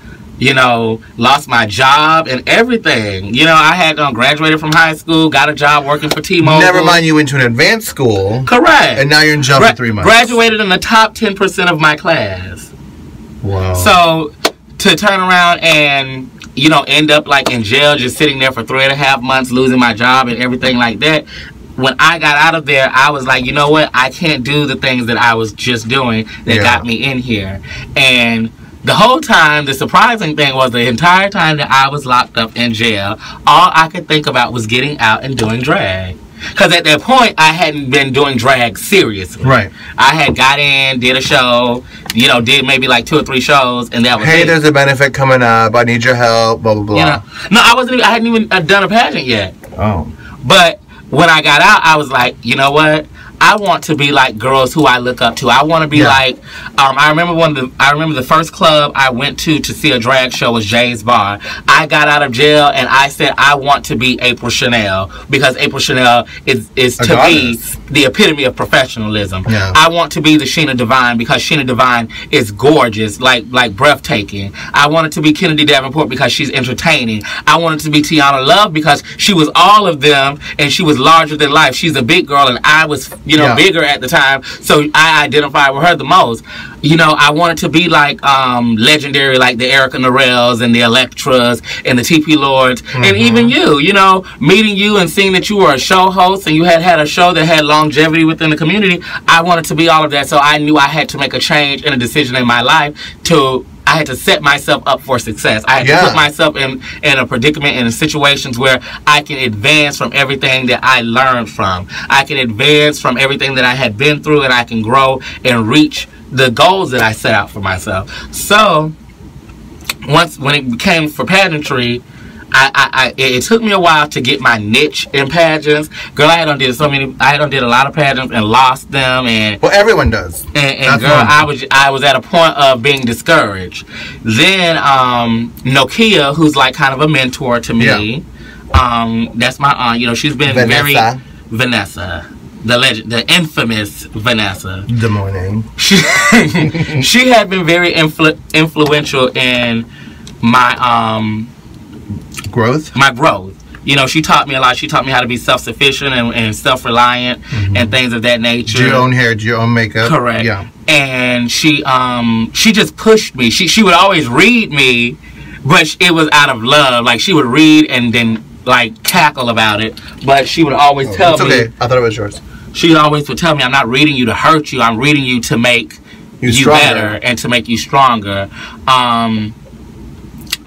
Lost my job and everything. I had graduated from high school, got a job working for T-Mobile. Never mind, you went to an advanced school. Correct. And now you're in jail for 3 months. Graduated in the top 10% of my class. Wow. So to turn around and end up like in jail, just sitting there for 3.5 months, losing my job and everything like that. When I got out of there, I was like, you know what? I can't do the things that I was just doing that got me in here. And the whole time, the surprising thing was the entire time that I was locked up in jail, all I could think about was getting out and doing drag. Because at that point, I hadn't been doing drag seriously. Right. I had got in, did a show, did maybe like 2 or 3 shows, and that was Hey, there's a benefit coming up. I need your help, blah, blah, blah. No, I hadn't even done a pageant yet. Oh. But when I got out, I was like, you know what? I want to be like girls who I look up to. I want to be like. I remember the first club I went to see a drag show was Jay's Bar. I got out of jail and I said I want to be April Chanel, because April Chanel is to me the epitome of professionalism. Yeah. I want to be the Sheena Devine, because Sheena Devine is gorgeous, like breathtaking. I wanted to be Kennedy Davenport because she's entertaining. I wanted to be Tiana Love because she was all of them and she was larger than life. She's a big girl and I was bigger at the time, so I identified with her the most. I wanted to be like legendary, like the Erica Norells and the Electras and the TP Lords, and even you, meeting you and seeing that you were a show host and you had a show that had longevity within the community. I wanted to be all of that, so I knew I had to make a change and a decision in my life I had to set myself up for success. I had to put myself in a predicament, in situations where I can advance from everything that I learned from. I can advance from everything that I had been through, and I can grow and reach the goals that I set out for myself. So, when it became for pageantry, it took me a while to get my niche in pageants. Girl, I done did a lot of pageants and lost them. And well, everyone does. And girl, I was at a point of being discouraged. Then Nokia, who's like kind of a mentor to me. Yeah. That's my aunt. You know, she's been Vanessa. The infamous Vanessa. Good morning. She had been very influential in my growth. My growth. You know, she taught me a lot. She taught me how to be self-sufficient and self-reliant and things of that nature. Do your own hair, do your own makeup. Correct. Yeah. And she just pushed me. She would always read me, but it was out of love. Like, she would read and then like cackle about it, but she would always tell me. Okay, I thought it was yours. She always would tell me, I'm not reading you to hurt you. I'm reading you to make you better and to make you stronger.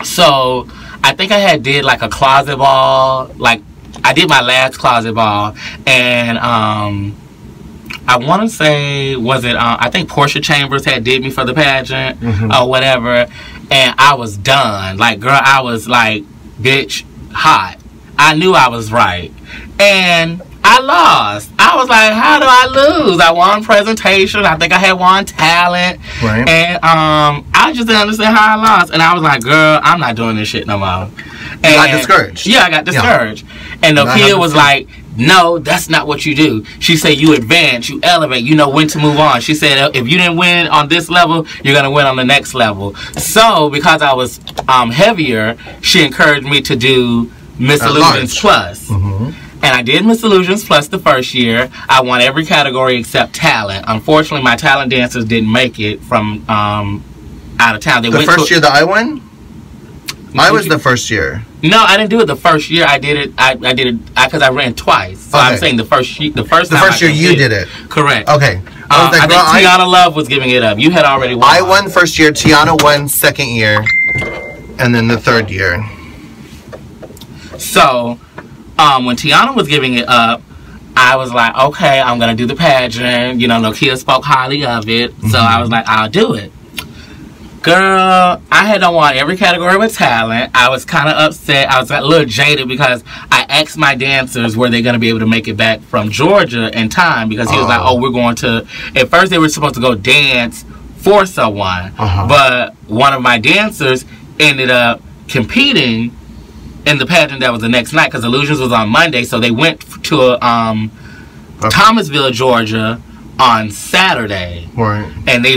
So I think I did like a closet ball. Like, I did my last closet ball, and I want to say, was it? I think Portia Chambers had did me for the pageant or whatever, and I was done. Like, girl, I was like, bitch, hot. I knew I was right, and I lost. I was like, how do I lose? I won presentation. I think I had won talent. Right. And I just didn't understand how I lost. And I was like, girl, I'm not doing this shit no more. And you got discouraged. Yeah, I got discouraged. Yeah. And Nokia was like, no, that's not what you do. She said, you advance, you elevate, you know when to move on. She said, if you didn't win on this level, you're going to win on the next level. So, because I was heavier, she encouraged me to do Miss Illusions Plus. And I did Miss Illusions Plus the first year. I won every category except talent. Unfortunately, my talent dancers didn't make it from out of town. They the first year that I won? I was the first year. No, I didn't do it the first year. I did it. I did it because I ran twice. So I'm saying the first year. The first year you did it. Correct. Okay. I think Tiana Love was giving it up. You had already won. I won first year. Tiana won second year, and then the third year. So, when Tiana was giving it up, I was like, okay, I'm gonna do the pageant. You know, Nokia spoke highly of it, so I was like, I'll do it. Girl, I had done won every category with talent. I was kind of upset. I was a little jaded because I asked my dancers were they going to be able to make it back from Georgia in time, because he was like, oh, we're going to... At first, they were supposed to go dance for someone, but one of my dancers ended up competing in the pageant that was the next night, because Illusions was on Monday, so they went to Thomasville, Georgia on Saturday, right? And they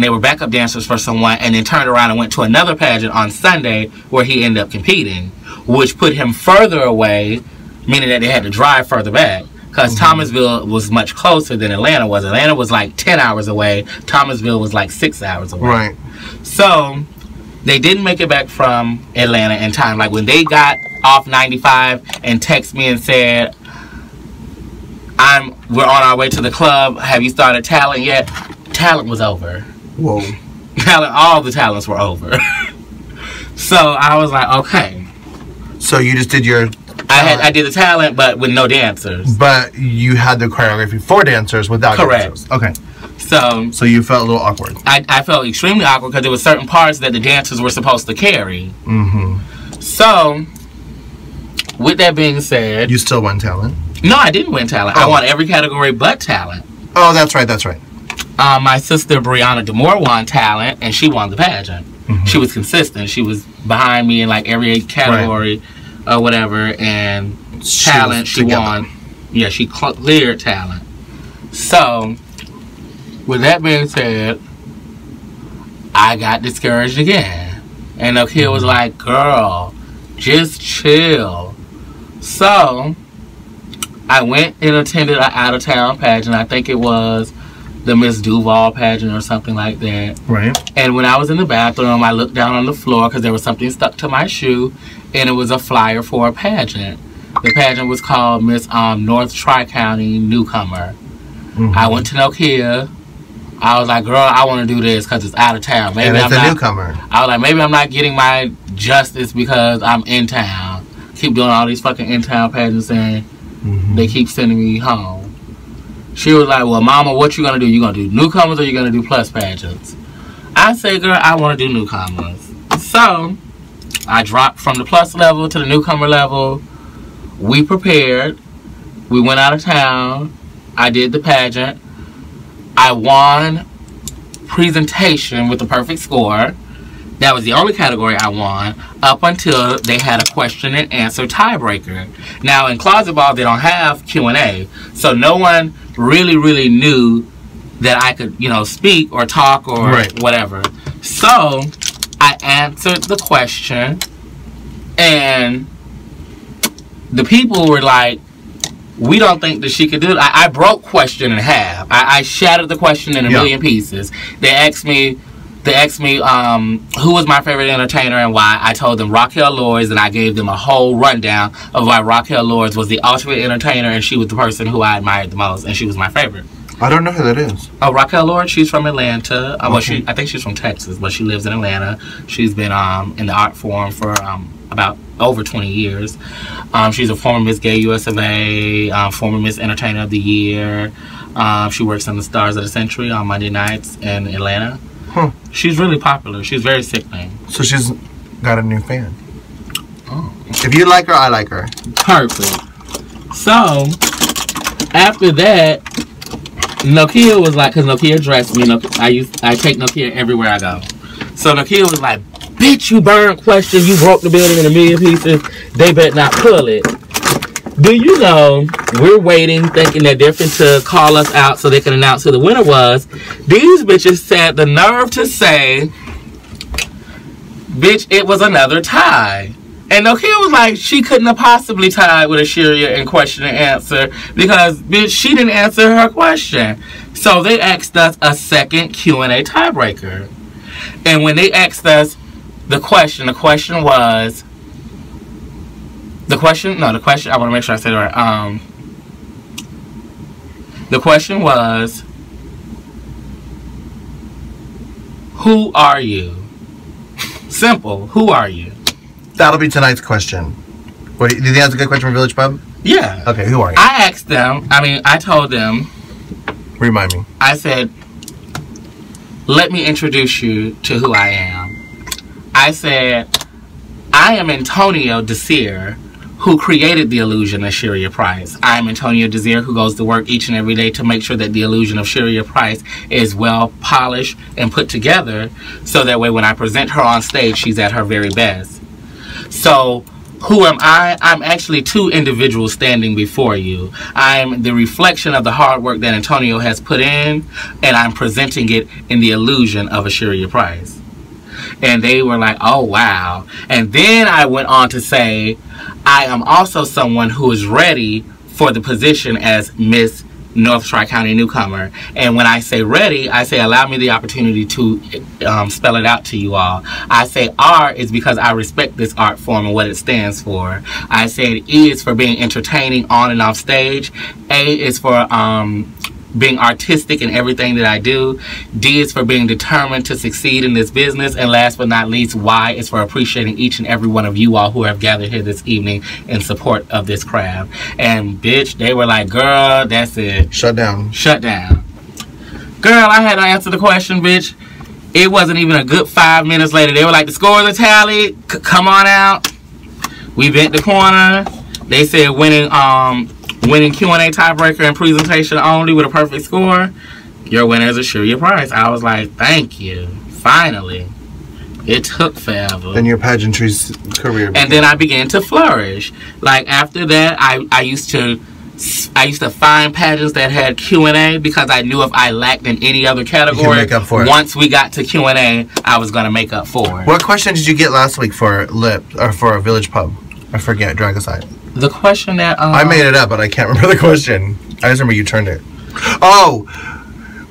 were backup dancers for someone, and then turned around and went to another pageant on Sunday where he ended up competing, which put him further away, meaning that they had to drive further back, because Thomasville was much closer than Atlanta was. Atlanta was like 10 hours away. Thomasville was like 6 hours away. Right. So they didn't make it back from Atlanta in time. Like, when they got off 95 and texted me and said, we're on our way to the club, have you started talent yet? Talent was over. Whoa. All the talents were over. So I was like, okay. So you just did your I did the talent, but with no dancers. But you had the choreography for dancers without dancers. Okay. So you felt a little awkward. I felt extremely awkward because there were certain parts that the dancers were supposed to carry. So, with that being said... You still won talent? No, I didn't win talent. I won every category but talent. Oh, that's right, that's right. My sister Brianna Demore won talent, and she won the pageant. She was consistent. She was behind me in like every category or whatever, and talent, she won. Yeah, she cleared talent. So, with that being said, I got discouraged again. And the kid was like, girl, just chill. So, I went and attended an out-of-town pageant. I think it was the Miss Duval pageant or something like that. Right. And when I was in the bathroom, I looked down on the floor because there was something stuck to my shoe, and it was a flyer for a pageant. The pageant was called Miss North Tri-County Newcomer. I went to Nokia. I was like, girl, I want to do this because it's out of town. Maybe and it's a newcomer. I was like, maybe I'm not getting my justice because I'm in town. Keep doing all these fucking in-town pageants, and they keep sending me home. She was like, well, mama, what you going to do? You going to do newcomers or you going to do plus pageants? I said, girl, I want to do newcomers. So, I dropped from the plus level to the newcomer level. We prepared. We went out of town. I did the pageant. I won presentation with the perfect score. That was the only category I won up until they had a question and answer tiebreaker. Now in Closet Ball they don't have Q&A, so no one really knew that I could, you know, speak or talk or whatever. So I answered the question, and the people were like, we don't think that she could do it. I broke question in half. I shattered the question in a million pieces. They asked me who was my favorite entertainer and why. I told them Raquel Lords, and I gave them a whole rundown of why Raquel Lords was the ultimate entertainer, and she was the person who I admired the most, and she was my favorite. I don't know who that is. Oh, Raquel Lords, she's from Atlanta. Well, I think she's from Texas, but she lives in Atlanta. She's been in the art form for about over 20 years. She's a former Miss Gay US of A, former Miss Entertainer of the Year. She works on the Stars of the Century on Monday nights in Atlanta. Huh. She's really popular. She's very sickening. So she's got a new fan. Oh. If you like her, I like her. Perfect. So, after that, Nokia was like, because Nokia dressed me. I take Nokia everywhere I go. So Nokia was like, bitch, you burned question. You broke the building in a million pieces. They better not pull it. Do you know, we're waiting, thinking that they're finna call us out so they can announce who the winner was. These bitches had the nerve to say, bitch, it was another tie. And Nokia was like, she couldn't have possibly tied with Asheeria in question and answer because, bitch, she didn't answer her question. So they asked us a second Q&A tiebreaker. And when they asked us the question was... I want to make sure I said it right. The question was, who are you? Simple. Who are you? That'll be tonight's question. Wait, do you think that's a good question for Village Pub? Yeah. Okay, who are you? I asked them, I told them. Remind me. I said, let me introduce you to who I am. I said, I am Antonio Desir, who created the illusion of Asheeria Pryce. I'm Antonio Desir, who goes to work each and every day to make sure that the illusion of Asheeria Pryce is well polished and put together, so that way when I present her on stage, she's at her very best. So, who am I? I'm actually two individuals standing before you. I'm the reflection of the hard work that Antonio has put in, and I'm presenting it in the illusion of Asheeria Pryce. And they were like, oh, wow. And then I went on to say, I am also someone who is ready for the position as Miss North Tri-County Newcomer. And when I say ready, I say allow me the opportunity to spell it out to you all. I say R is because I respect this art form and what it stands for. I said E is for being entertaining on and off stage. A is for being artistic in everything that I do. D is for being determined to succeed in this business. And last but not least, Y is for appreciating each and every one of you all who have gathered here this evening in support of this craft. And bitch, they were like, girl, that's it. Shut down. Shut down. Girl, I had to answer the question, bitch. It wasn't even a good 5 minutes later. They were like, the scores are tallied. Come on out. We bent the corner. They said winning Q&A tiebreaker and presentation only with a perfect score. Your winner is Asheeria Pryce. I was like, thank you. Finally. It took forever. Then your pageantry's career began. And then I began to flourish. Like after that, I used to find pageants that had Q&A because I knew if I lacked in any other category, you make up for it. Once we got to Q&A, I was going to make up for it. What question did you get last week for a Village Pub? I forget. Drag aside. The question that... I made it up, but I can't remember the question. I just remember you turned it. Oh!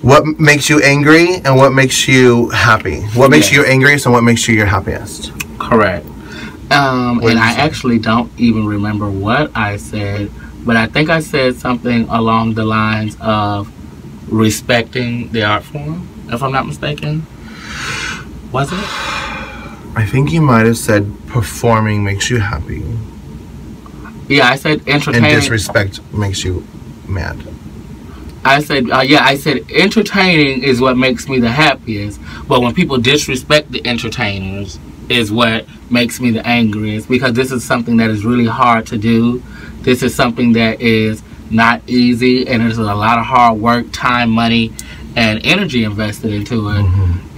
What makes you angry and what makes you happy? What makes you angriest and what makes you your happiest? Correct. And I actually don't even remember what I said, but I think I said something along the lines of respecting the art form, if I'm not mistaken. Was it? I think you might have said performing makes you happy. Yeah, I said entertaining. And disrespect makes you mad. I said, I said entertaining is what makes me the happiest. But when people disrespect the entertainers, is what makes me the angriest, because this is something that is really hard to do. This is something that is not easy, and there's a lot of hard work, time, money, and energy invested into it.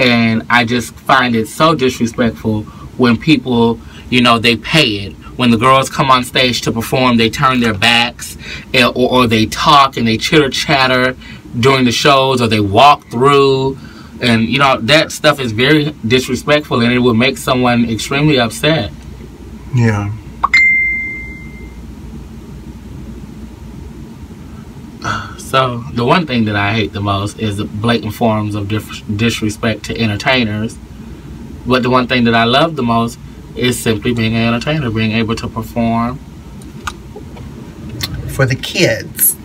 And I just find it so disrespectful when people, you know, they pay it. When the girls come on stage to perform, they turn their backs, or they talk and they chitter-chatter during the shows, or they walk through. And, you know, that stuff is very disrespectful, and it will make someone extremely upset. Yeah. So, the one thing that I hate the most is the blatant forms of disrespect to entertainers. But the one thing that I love the most is simply being an entertainer, being able to perform. For the kids.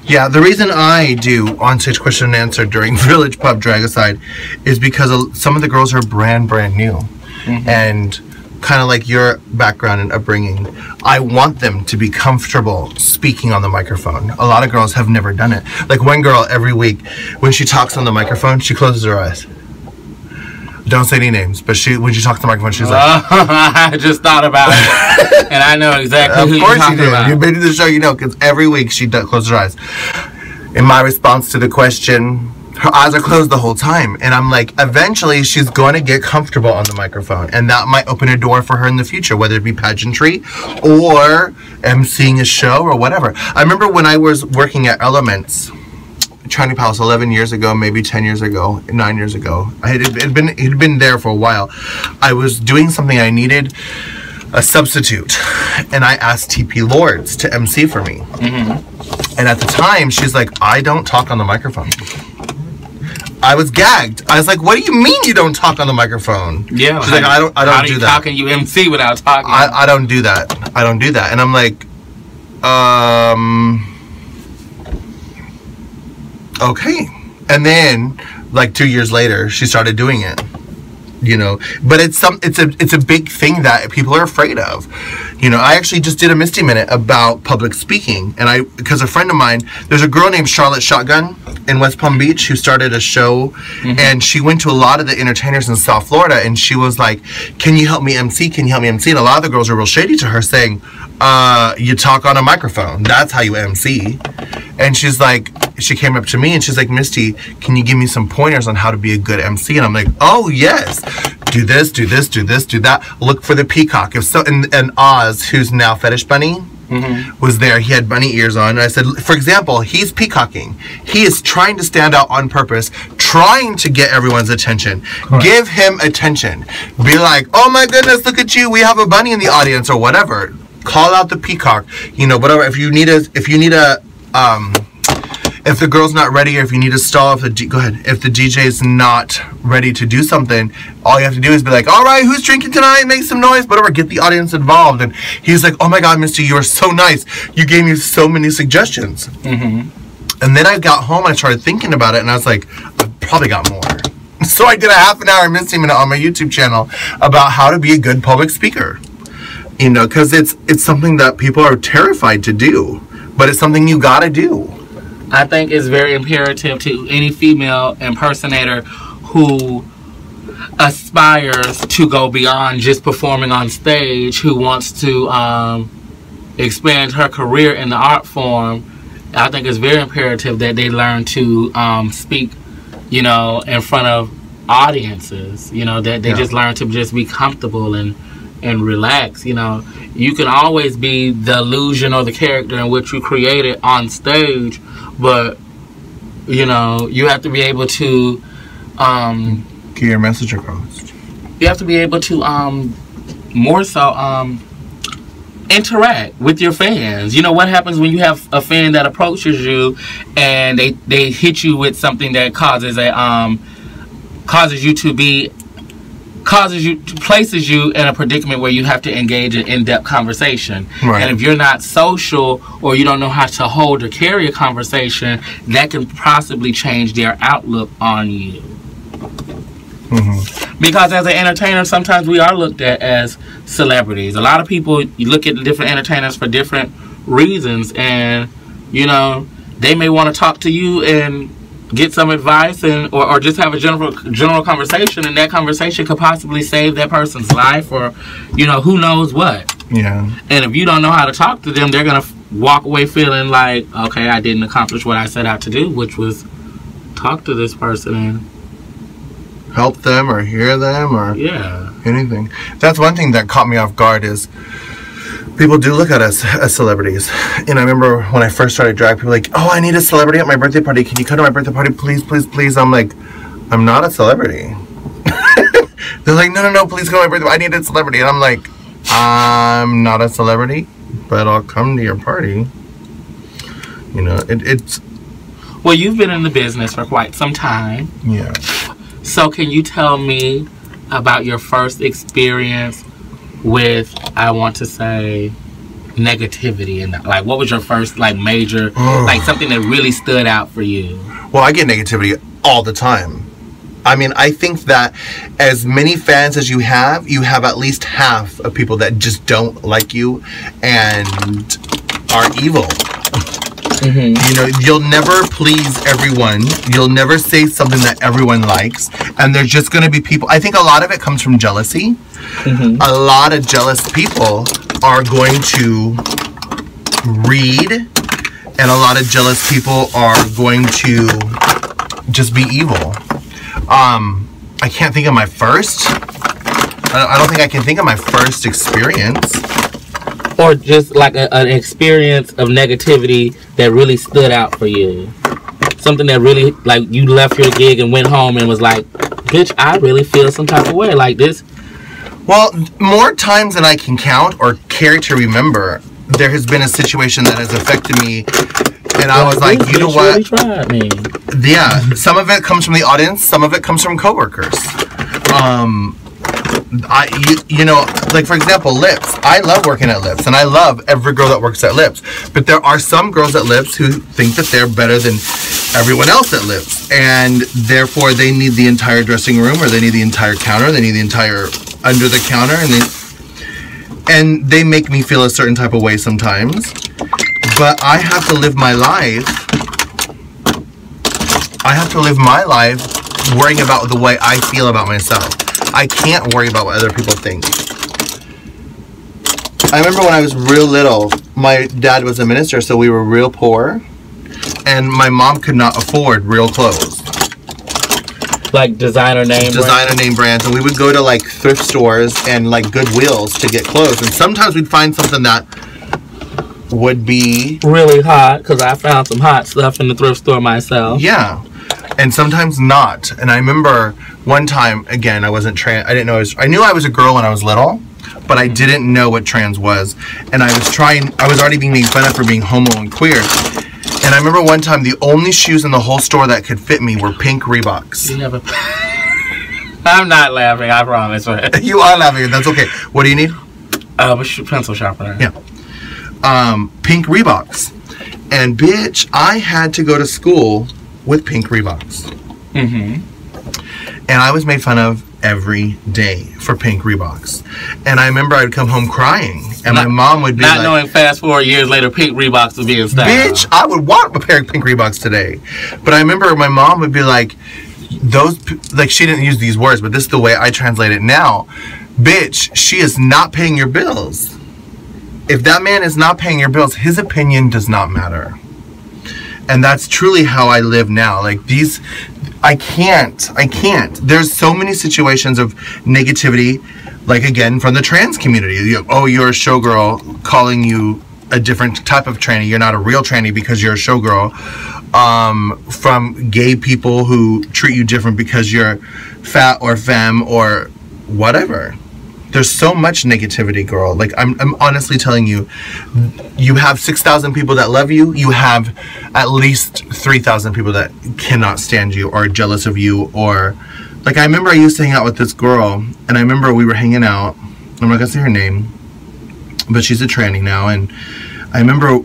Yeah, the reason I do onstage question and answer during Village Pub Drag Aside is because some of the girls are brand new. And kind of like your background and upbringing, I want them to be comfortable speaking on the microphone. A lot of girls have never done it. Like one girl every week, when she talks on the microphone, she closes her eyes. Don't say any names, but when she talks on the microphone, she's like... I just thought about it, and I know exactly who you're talking about. You've been to the show, you know, because every week she closes her eyes. In my response to the question, her eyes are closed the whole time. And I'm like, eventually she's going to get comfortable on the microphone. And that might open a door for her in the future, whether it be pageantry or emceeing a show or whatever. I remember when I was working at Elements, Trinity Palace 11 years ago, maybe 10 years ago, 9 years ago. It had been there for a while. I was doing something, I needed a substitute, and I asked TP Lords to MC for me. And at the time, she's like, I don't talk on the microphone. I was gagged. I was like, what do you mean you don't talk on the microphone? Yeah. She's like, I don't do that. How can you MC without talking? I don't do that. I don't do that. And I'm like, okay. And then, like 2 years later, she started doing it. You know, but it's a big thing that people are afraid of. You know, I actually just did a Misty Minute about public speaking, and because a friend of mine, there's a girl named Charlotte Shotgun in West Palm Beach who started a show, and she went to a lot of the entertainers in South Florida, and she was like, can you help me MC? Can you help me MC? And a lot of the girls were real shady to her, saying, you talk on a microphone. That's how you MC. And she's like, she came up to me and she's like, Misty, can you give me some pointers on how to be a good MC? And I'm like, oh yes, do this, do this, do this, do that. Look for the peacock. If so, and Oz, who's now Fetish Bunny, was there. He had bunny ears on. And I said, for example, he's peacocking. He is trying to stand out on purpose, trying to get everyone's attention. Correct. Give him attention. Be like, oh my goodness, look at you. We have a bunny in the audience or whatever. Call out the peacock. You know, whatever. If the girl's not ready, or if you need to stall, if the DJ is not ready to do something, all you have to do is be like, all right, who's drinking tonight? Make some noise, whatever, get the audience involved. And he's like, oh my God, Misty, you are so nice. You gave me so many suggestions. And then I got home, I started thinking about it, and I was like, I probably got more. So I did a half an hour Misty Minute on my YouTube channel about how to be a good public speaker. You know, because it's something that people are terrified to do, but it's something you gotta do. I think it's very imperative to any female impersonator who aspires to go beyond just performing on stage, who wants to expand her career in the art form. I think it's very imperative that they learn to speak, you know, in front of audiences. You know, that they just learn to just be comfortable and relax. You know, you can always be the illusion or the character in which you created on stage, but you know, you have to be able to get your message across. You have to be able to more so interact with your fans. You know, what happens when you have a fan that approaches you and they hit you with something that places you in a predicament where you have to engage in in-depth conversation. Right. And if you're not social, or you don't know how to hold or carry a conversation, that can possibly change their outlook on you. Because as an entertainer, sometimes we are looked at as celebrities. A lot of people, you look at different entertainers for different reasons, and you know, they may want to talk to you and get some advice or just have a general conversation, and that conversation could possibly save that person's life, or who knows what. Yeah. And if you don't know how to talk to them, they're gonna walk away feeling like, okay, I didn't accomplish what I set out to do, which was talk to this person and help them or hear them or anything. That's one thing that caught me off guard is people do look at us as celebrities. And I remember when I first started drag, people were like, oh, I need a celebrity at my birthday party. Can you come to my birthday party? Please, please, please. I'm like, I'm not a celebrity. They're like, no, please come to my birthday. I need a celebrity. And I'm like, I'm not a celebrity, but I'll come to your party. It's... Well, you've been in the business for quite some time. Yeah. So can you tell me about your first experience with, I want to say, negativity? And like, what was your first major, like something that really stood out for you? Well, I get negativity all the time. I mean, I think that as many fans as you have at least half of people that just don't like you and are evil. Mm-hmm. You'll never please everyone. You'll never say something that everyone likes. And there's just going to be people. I think a lot of it comes from jealousy. Mm-hmm. A lot of jealous people are going to read. And a lot of jealous people are going to just be evil. I can't think of my first. I don't think I can think of my first experience. Or just like an experience of negativity that really stood out for you. Something that really, like, you left your gig and went home and was like, bitch, I really feel some type of way like this. Well, more times than I can count or care to remember, there has been a situation that has affected me. And I was like, you know what? Really tried me. Yeah, some of it comes from the audience. Some of it comes from coworkers. Like for example, Lips. I love working at Lips, and I love every girl that works at Lips. But there are some girls at Lips who think that they're better than everyone else at Lips, and therefore they need the entire dressing room, or they need the entire counter, they need the entire under the counter, and they make me feel a certain type of way sometimes. But I have to live my life. I have to live my life worrying about the way I feel about myself. I can't worry about what other people think. I remember when I was real little, my dad was a minister, so we were real poor. And my mom could not afford real clothes. Like designer name brands. And we would go to like thrift stores and like Goodwills to get clothes. And sometimes we'd find something that would be really hot, because I found some hot stuff in the thrift store myself. Yeah. And sometimes not. And I remember one time, again, I wasn't trans. I didn't know I knew I was a girl when I was little, but I didn't know what trans was. And I was already being made fun of for being homo and queer. And I remember one time the only shoes in the whole store that could fit me were pink Reeboks. I'm not laughing, I promise. You are laughing, that's okay. What do you need? Pencil sharpener. Yeah. Pink Reeboks. And bitch, I had to go to school with pink Reeboks. Mm-hmm. And I was made fun of every day for pink Reeboks. And I remember I'd come home crying. And my mom would be like... Not knowing fast forward years later, pink Reeboks would be in style. Bitch, I would want a pair of pink Reeboks today. But I remember my mom would be like... she didn't use these words, but this is the way I translate it now. Bitch, she is not paying your bills. If that man is not paying your bills, his opinion does not matter. And that's truly how I live now. Like I can't. There's so many situations of negativity, like again, from the trans community. You're a showgirl, calling you a different type of tranny. You're not a real tranny because you're a showgirl. From gay people who treat you different because you're fat or femme or whatever. There's so much negativity, girl. Like, I'm honestly telling you, you have 6,000 people that love you. You have at least 3,000 people that cannot stand you or are jealous of you. Or, like, I remember I used to hang out with this girl, and I remember we were hanging out. I'm not going to say her name, but she's a tranny now. And I remember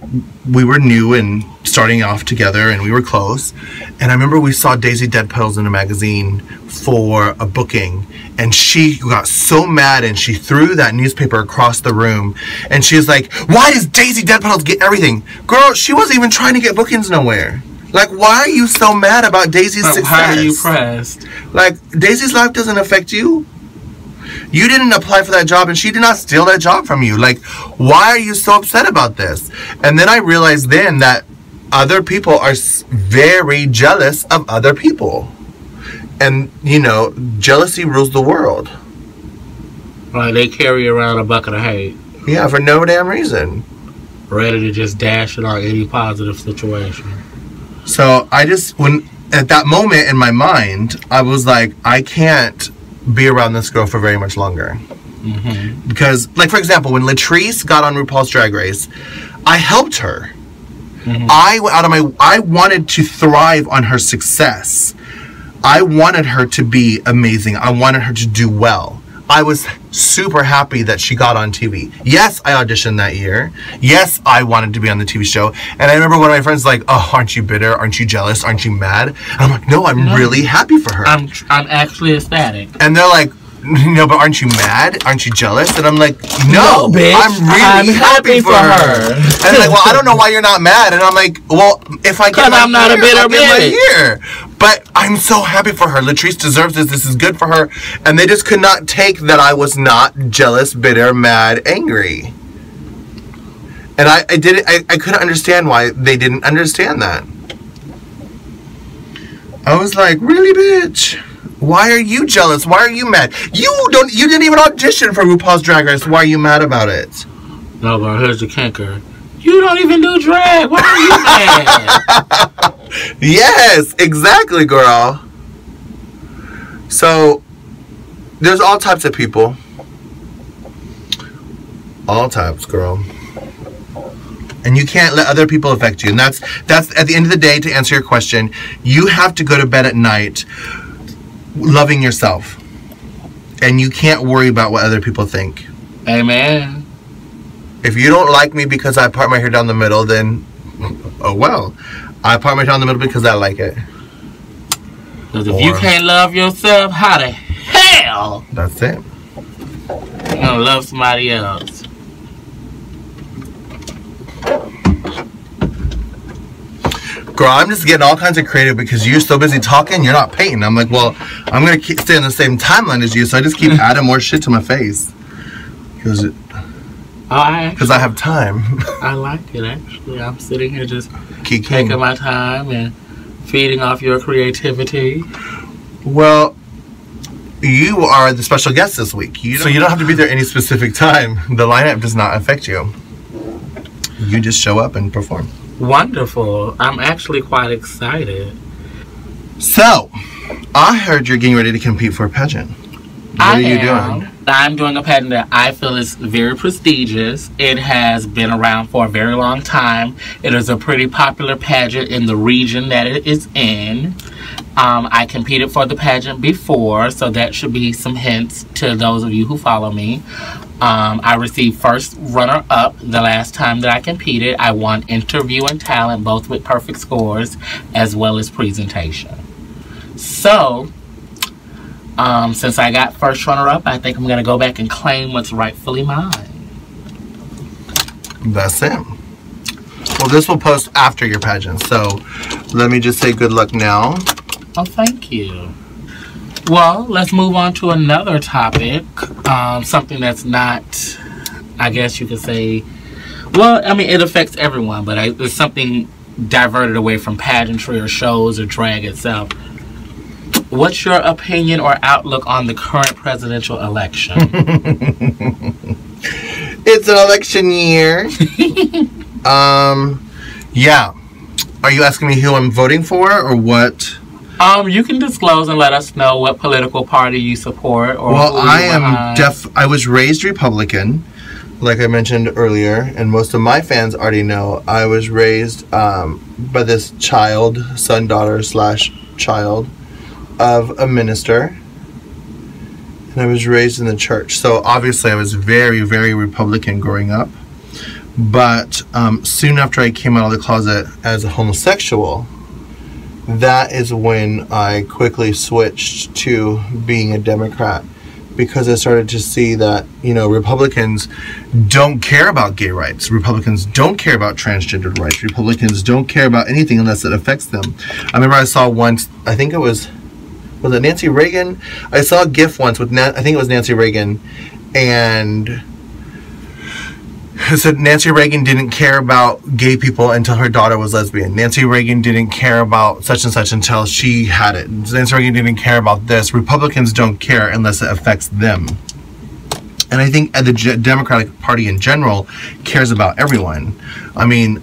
we were new and starting off together, and we were close. And I remember we saw Daisy Dead Petals in a magazine for a booking. And she got so mad and she threw that newspaper across the room. And she was like, why does Daisy Dead Petals get everything? Girl, she wasn't even trying to get bookings nowhere. Like, why are you so mad about Daisy's success? Why are you pressed? Like, Daisy's life doesn't affect you. You didn't apply for that job, and she did not steal that job from you. Like, why are you so upset about this? And then I realized then that other people are very jealous of other people. And, you know, jealousy rules the world. Like, they carry around a bucket of hate. Yeah, for no damn reason. Ready to just dash it on any positive situation. So, at that moment in my mind, I was like, I can't be around this girl for very much longer. Mm-hmm. Because, like, for example, when Latrice got on RuPaul's Drag Race, I helped her. Mm-hmm. I wanted to thrive on her success. I wanted her to be amazing. I wanted her to do well. I was super happy that she got on TV. Yes, I auditioned that year. Yes, I wanted to be on the TV show. And I remember one of my friends like, oh, aren't you bitter? Aren't you jealous? Aren't you mad? And I'm like, no, I'm really happy for her. I'm actually ecstatic. And they're like, no, but aren't you mad? Aren't you jealous? And I'm like, no, bitch, I'm really happy for her. And they're like, well, I don't know why you're not mad. And I'm like, well, if I get my I'm not a bitter I'll get my bitch. year. But I'm so happy for her. Latrice deserves this. This is good for her. And they just could not take that I was not jealous, bitter, mad, angry. And I couldn't understand why they didn't understand that. I was like, really, bitch? Why are you jealous? Why are you mad? You didn't even audition for RuPaul's Drag Race. Why are you mad about it? No, but here's the kicker. You don't even do drag. Why are you mad? Yes, exactly, girl. So, there's all types of people. All types, girl. And you can't let other people affect you. And that's at the end of the day, to answer your question, you have to go to bed at night loving yourself. And you can't worry about what other people think. Amen. If you don't like me because I part my hair down the middle, then, oh well. I part my hair down the middle because I like it. Because if you can't love yourself, how the hell? That's it. You're going to love somebody else. Girl, I'm just getting all kinds of creative because you're so busy talking, you're not painting. I'm like, well, I'm going to stay in the same timeline as you, so I just keep adding more shit to my face. Because I have time. I like it, actually. I'm sitting here just taking my time and feeding off your creativity. Well, you are the special guest this week. So you don't have to be there any specific time. The lineup does not affect you. You just show up and perform. Wonderful. I'm actually quite excited. So, I heard you're getting ready to compete for a pageant. What are you doing? I'm doing a pageant that I feel is very prestigious. It has been around for a very long time. It is a pretty popular pageant in the region that it is in. I competed for the pageant before, so that should be some hints to those of you who follow me. I received first runner-up the last time that I competed. I won interview and talent, both with perfect scores, as well as presentation. So, since I got first runner-up, I think I'm going to go back and claim what's rightfully mine. That's it. Well, this will post after your pageant, so let me just say good luck now. Oh, thank you. Well, let's move on to another topic. Something that's not, I guess you could say, well, I mean, it affects everyone, but it's something diverted away from pageantry or shows or drag itself. What's your opinion or outlook on the current presidential election? It's an election year. Yeah. Are you asking me who I'm voting for or what? You can disclose and let us know what political party you support. Or well, I was raised Republican, like I mentioned earlier, and most of my fans already know. I was raised by this son, daughter / child of a minister, and I was raised in the church. So obviously I was very, very Republican growing up. But soon after I came out of the closet as a homosexual, that is when I quickly switched to being a Democrat, because I started to see that, you know, Republicans don't care about gay rights. Republicans don't care about transgender rights. Republicans don't care about anything unless it affects them. I remember I saw once, I think it was it Nancy Reagan? I saw a GIF once with, I think it was Nancy Reagan, and it said Nancy Reagan didn't care about gay people until her daughter was lesbian. Nancy Reagan didn't care about such and such until she had it. Nancy Reagan didn't care about this. Republicans don't care unless it affects them. And I think the Democratic Party in general cares about everyone. I mean,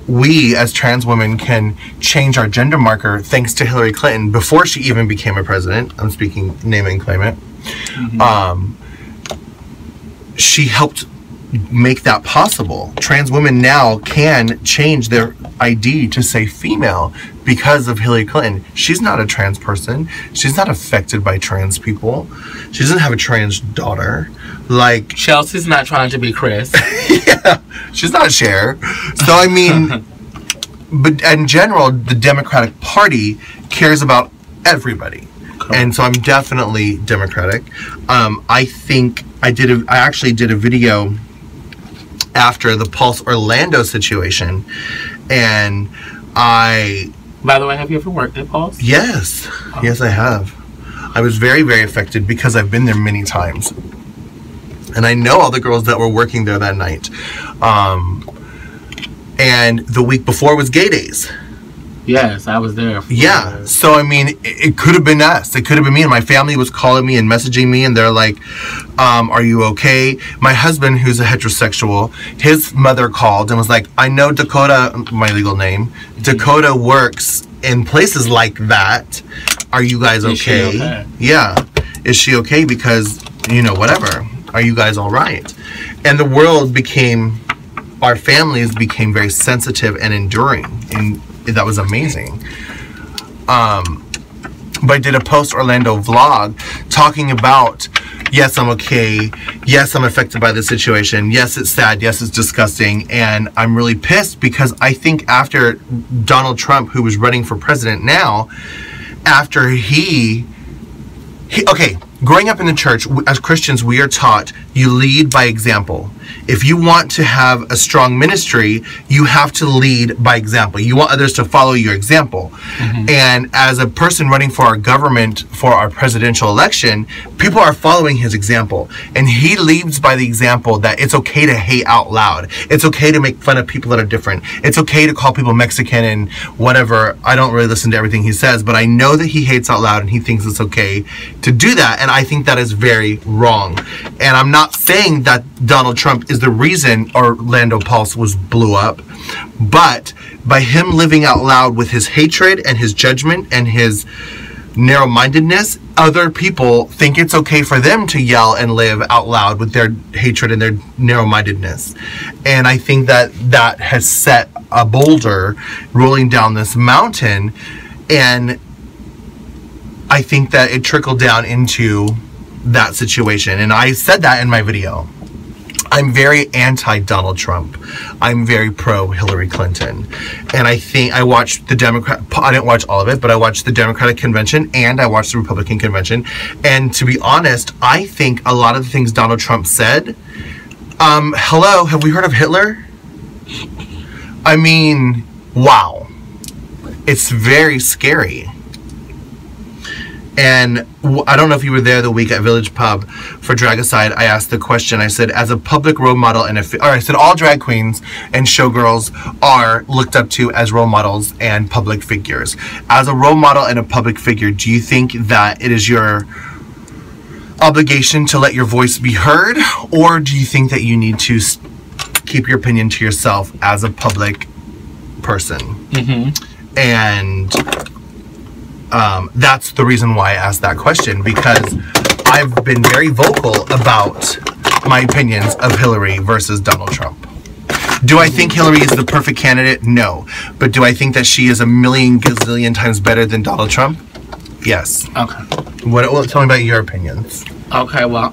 we as trans women can change our gender marker thanks to Hillary Clinton before she even became a president. I'm speaking name and claim it. She helped make that possible. Trans women now can change their ID to say female because of Hillary Clinton. She's not a trans person. She's not affected by trans people. She doesn't have a trans daughter. Like, Chelsea's not trying to be Chris. Yeah, she's not Cher. So I mean, but in general, the Democratic Party cares about everybody. Correct. And so I'm definitely Democratic. I think I actually did a video after the Pulse Orlando situation, and by the way, have you ever worked at Pulse? Yes. Oh. Yes, I have. I was very, very affected because I've been there many times, and I know all the girls that were working there that night. And the week before was Gay Days. Yes, I was there. Yeah, so I mean, it could have been us. It could have been me, and my family was calling me and messaging me, and they're like, are you okay? My husband, who's a heterosexual, his mother called and was like, I know Dakota, my legal name, Dakota works in places like that. Are you guys okay? Is she okay? Yeah. Is she okay? Because, you know, whatever. Are you guys all right? And the world became, our families became very sensitive and enduring, and that was amazing. But I did a post-Orlando vlog talking about, yes, I'm okay. Yes, I'm affected by this situation. Yes, it's sad. Yes, it's disgusting. And I'm really pissed because I think after Donald Trump, who was running for president now, after he okay, growing up in the church, as Christians, we are taught you lead by example. If you want to have a strong ministry, you have to lead by example. You want others to follow your example. Mm-hmm. And as a person running for our government, for our presidential election, people are following his example. And he leads by the example that it's okay to hate out loud. It's okay to make fun of people that are different. It's okay to call people Mexican and whatever. I don't really listen to everything he says, but I know that he hates out loud and he thinks it's okay to do that. And I think that is very wrong. And I'm not saying that Donald Trump is the reason Orlando Pulse blew up, but by him living out loud with his hatred and his judgment and his narrow-mindedness, other people think it's okay for them to yell and live out loud with their hatred and their narrow-mindedness. And I think that that has set a boulder rolling down this mountain, and I think that it trickled down into that situation. And I said that in my video. I'm very anti-Donald Trump. I'm very pro-Hillary Clinton. And I think I watched the I didn't watch all of it, but I watched the Democratic Convention and I watched the Republican Convention. And to be honest, I think a lot of the things Donald Trump said, hello, have we heard of Hitler? I mean, wow. It's very scary. And I don't know if you were there the week at Village Pub for Dragicide. I asked the question. I said, as a public role model, I said all drag queens and showgirls are looked up to as role models and public figures. As a role model and a public figure, do you think that it is your obligation to let your voice be heard, or do you think that you need to keep your opinion to yourself as a public person? Mm-hmm. And that's the reason why I asked that question, because I've been very vocal about my opinions of Hillary versus Donald Trump. Do I think Hillary is the perfect candidate? No. But do I think that she is a million gazillion times better than Donald Trump? Yes. Okay. Well, tell me about your opinions. Okay, well,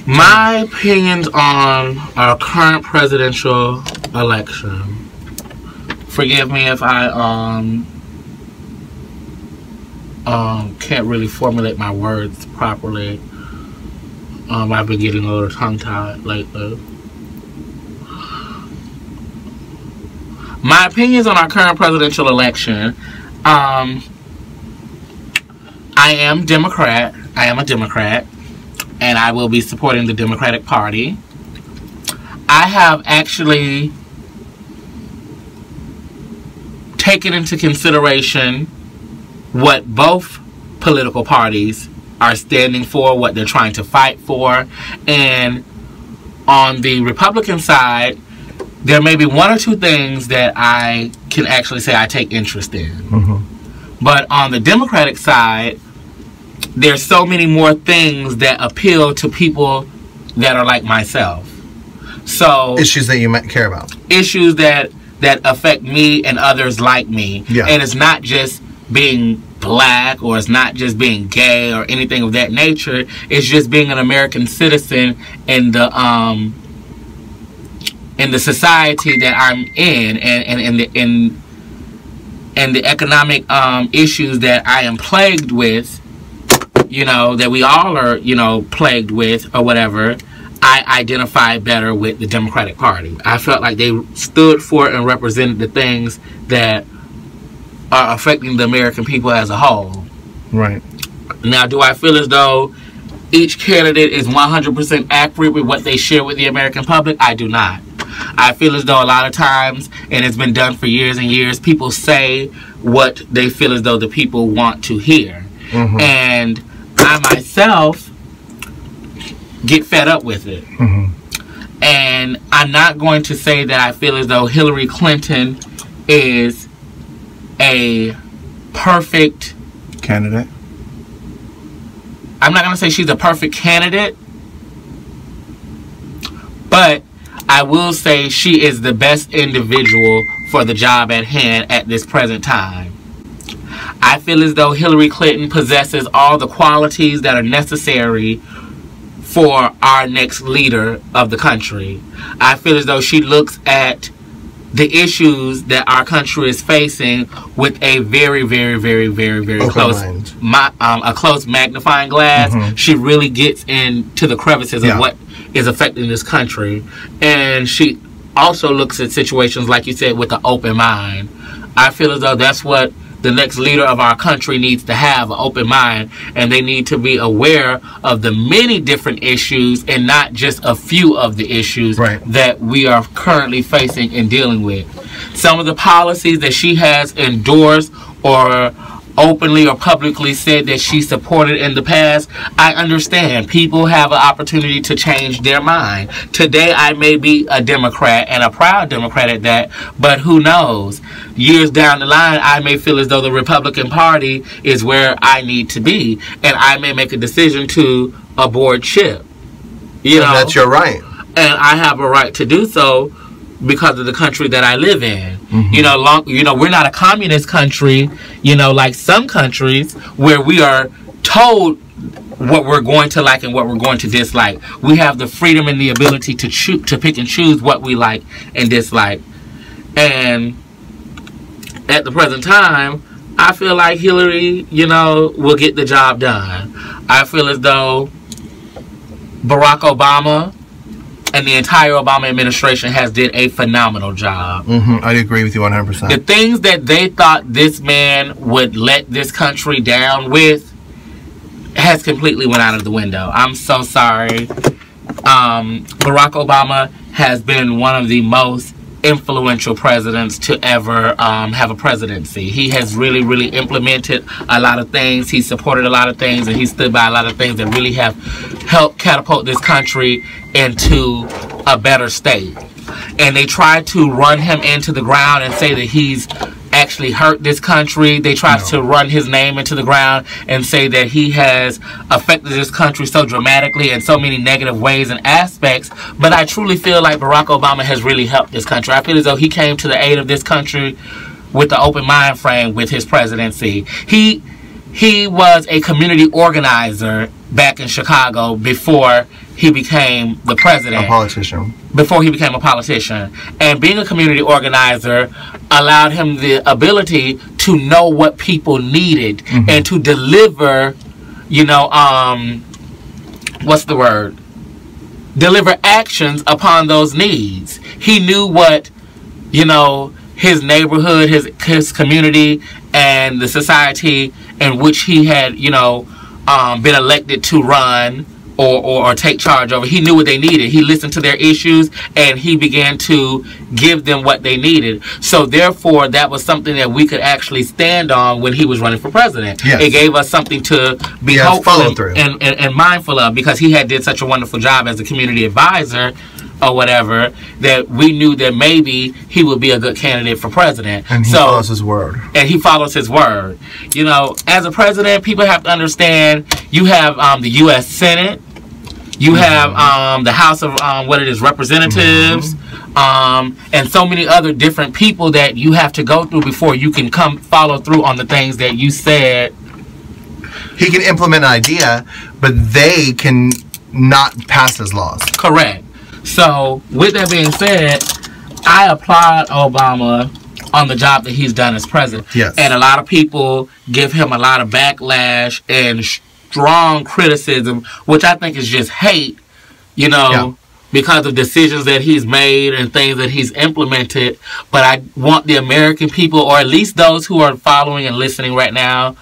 my opinions on our current presidential election. Forgive me if I Can't really formulate my words properly. I've been getting a little tongue-tied lately. My opinions on our current presidential election. I am a Democrat, and I will be supporting the Democratic Party. I have actually taken into consideration what both political parties are standing for, what they're trying to fight for, and on the Republican side, there may be one or two things that I can actually say I take interest in. But on the Democratic side, there's so many more things that appeal to people that are like myself. So issues that you might care about. Issues that affect me and others like me. Yeah. And it's not just being black, or it's not just being gay or anything of that nature. It's just being an American citizen in the society that I'm in, and the economic issues that I am plagued with, that we all are, plagued with or whatever. I identify better with the Democratic Party. I felt like they stood for and represented the things that are affecting the American people as a whole. Right. Now, do I feel as though each candidate is 100% accurate with what they share with the American public? I do not. I feel as though a lot of times, and it's been done for years and years, people say what they feel as though the people want to hear. And I myself get fed up with it. And I'm not going to say that I feel as though Hillary Clinton is a perfect candidate. I'm not going to say she's a perfect candidate, but I will say she is the best individual for the job at hand at this present time. I feel as though Hillary Clinton possesses all the qualities that are necessary for our next leader of the country. I feel as though she looks at the issues that our country is facing with a very, very, very, very, very close magnifying glass. She really gets into the crevices of what is affecting this country, and she also looks at situations, like you said, with an open mind. I feel as though that's what the next leader of our country needs to have, an open mind, and they need to be aware of the many different issues and not just a few of the issues that we are currently facing and dealing with. Some of the policies that she has endorsed or openly or publicly said that she supported in the past, I understand. People have an opportunity to change their mind. Today I may be a Democrat, and a proud Democrat at that, but who knows? Years down the line, I may feel as though the Republican Party is where I need to be, and I may make a decision to abort ship. You know, that's your right. And I have a right to do so because of the country that I live in. You know, we're not a communist country, like some countries where we are told what we're going to like and what we're going to dislike. We have the freedom and the ability to pick and choose what we like and dislike. And at the present time, I feel like Hillary, will get the job done. I feel as though Barack Obama and the entire Obama administration has did a phenomenal job. I agree with you 100%. The things that they thought this man would let this country down with has completely went out of the window. I'm so sorry. Barack Obama has been one of the most influential presidents to ever have a presidency. He has really, really implemented a lot of things. He supported a lot of things, and he stood by a lot of things that really have helped catapult this country into a better state. And they tried to run him into the ground and say that he's actually hurt this country. They tried to run his name into the ground and say that he has affected this country so dramatically in so many negative ways and aspects. But I truly feel like Barack Obama has really helped this country. I feel as though he came to the aid of this country with the open mind frame with his presidency. He was a community organizer back in Chicago before he became the president. A politician. Before he became a politician. And being a community organizer allowed him the ability to know what people needed and to deliver, what's the word? Deliver actions upon those needs. He knew what, his neighborhood, his community, and the society in which he had, been elected to run or take charge over. He knew what they needed. He listened to their issues and he began to give them what they needed. So therefore, that was something that we could actually stand on when he was running for president. Yes. It gave us something to be hopeful and mindful of, because he had did such a wonderful job as a community advisor or whatever, that we knew that maybe he would be a good candidate for president. And he follows his word. And he follows his word. As a president, people have to understand, you have the U.S. Senate, you have the House of Representatives, and so many other different people that you have to go through before you can follow through on the things that you said. He can implement an idea, but they can not pass his laws. Correct. So, with that being said, I applaud Obama on the job that he's done as president. Yes. And a lot of people give him a lot of backlash and strong criticism, which I think is just hate, because of decisions that he's made and things that he's implemented. But I want the American people, or at least those who are following and listening right now,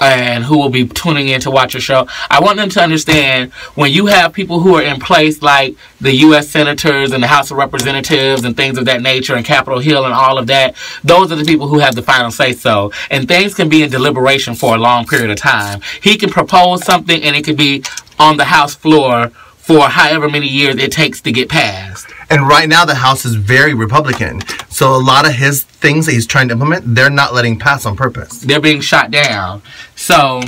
and who will be tuning in to watch your show, I want them to understand, when you have people who are in place like the U.S. Senators and the House of Representatives and things of that nature and Capitol Hill and all of that, those are the people who have the final say-so. And things can be in deliberation for a long period of time. He can propose something and it could be on the House floor for however many years it takes to get passed. And right now the House is very Republican. So a lot of his things that he's trying to implement, they're not letting pass on purpose. They're being shot down. So,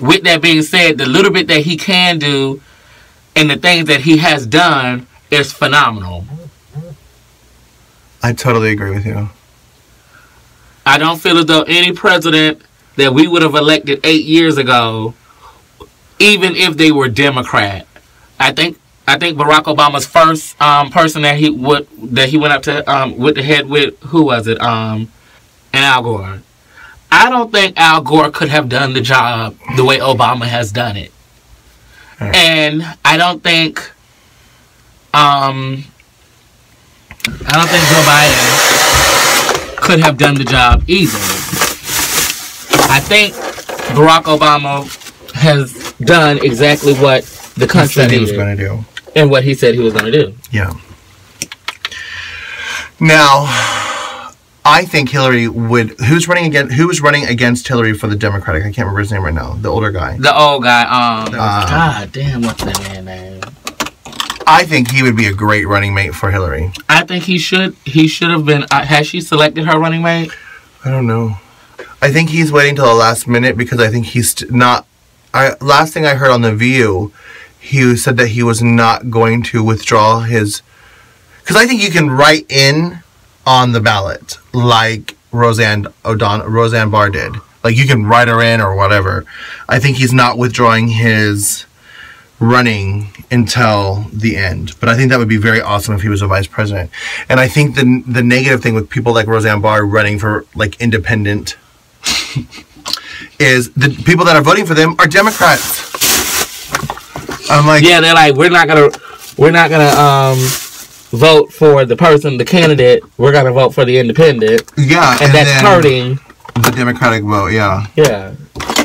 with that being said, the little bit that he can do and the things that he has done is phenomenal. I totally agree with you. I don't feel as though any president that we would have elected 8 years ago, even if they were Democrat, I think Barack Obama's first person that he went up to with the head with, who was it? And Al Gore. I don't think Al Gore could have done the job the way Obama has done it. Right. And I don't think Joe Biden could have done the job either. I think Barack Obama has done exactly what the country said he was going to do. And what he said he was going to do. Yeah. Now, I think Hillary would... Who was running against Hillary for the Democratic? I can't remember his name right now. The older guy. The old guy. God damn, what's that man's name? I think he would be a great running mate for Hillary. I think he should. He should have been... has she selected her running mate? I don't know. I think he's waiting till the last minute because I think he's not... last thing I heard on The View... He said that he was not going to withdraw his... Because I think you can write in on the ballot like Roseanne Barr did. Like, you can write her in or whatever. I think he's not withdrawing his running until the end. But I think that would be very awesome if he was a vice president. And I think the negative thing with people like Roseanne Barr running for, like, independent is the people that are voting for them are Democrats. I'm like, yeah, they're like, we're not gonna vote for the candidate. We're gonna vote for the independent. Yeah, and that's hurting the Democratic vote. Yeah, yeah,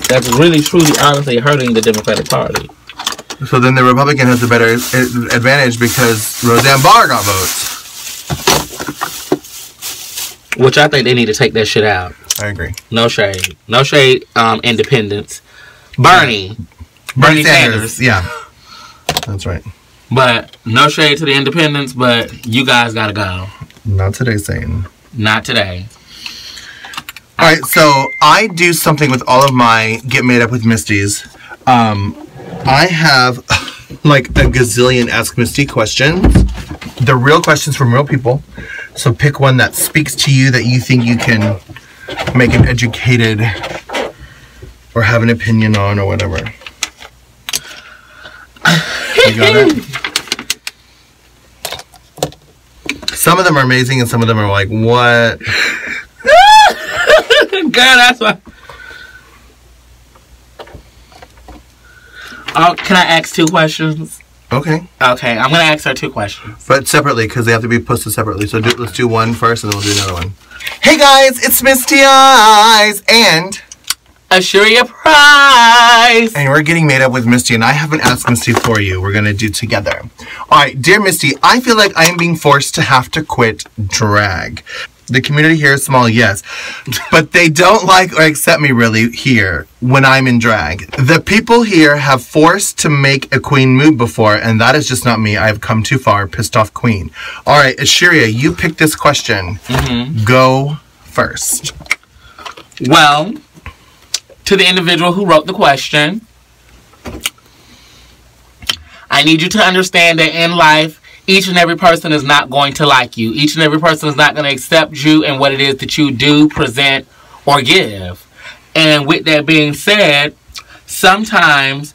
that's really, truly, honestly hurting the Democratic Party. So then the Republican has a better advantage because Roseanne Barr got votes, which I think they need to take that shit out. I agree. No shade, independents. Bernie Sanders. Yeah. That's right. But no shade to the independents, but you guys gotta go. Not today, Satan. Not today. Alright, so I do something with all of my Get Made Up with Misties. I have like a gazillion Ask Misty questions. They're real questions from real people. So pick one that speaks to you that you think you can make an educated or have an opinion on or whatever. You got it? Some of them are amazing and some of them are like, what? that's why. Oh, can I ask 2 questions? Okay. Okay, I'm going to ask her 2 questions. But separately, because they have to be posted separately. So let's do one first, and then we'll do another one. Hey guys, it's Misty Eyez and Asheeria Pryce. And we're getting made up with Misty, and I haven't asked Misty for you. We're going to do together. Alright, dear Misty, I feel like I am being forced to have to quit drag. The community here is small, yes, but they don't like or accept me really here when I'm in drag. The people here have forced to make a queen move before, and that is just not me. I've come too far. Pissed off queen. Alright, Asheeria, you picked this question. Go first. Well, to the individual who wrote the question, I need you to understand that in life, each and every person is not going to like you. Each and every person is not going to accept you and what it is that you do, present, or give. And with that being said, sometimes...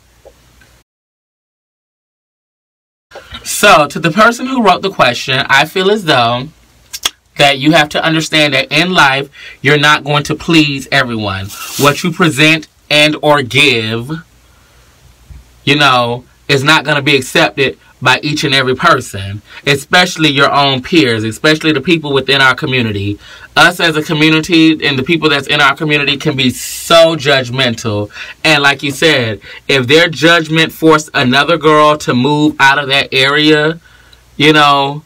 So, to the person who wrote the question, I feel as though that you have to understand that in life, you're not going to please everyone. What you present and or give, you know, is not going to be accepted by each and every person, especially your own peers, especially the people within our community. Us as a community and the people that's in our community can be so judgmental. And like you said, if their judgment forced another girl to move out of that area, you know,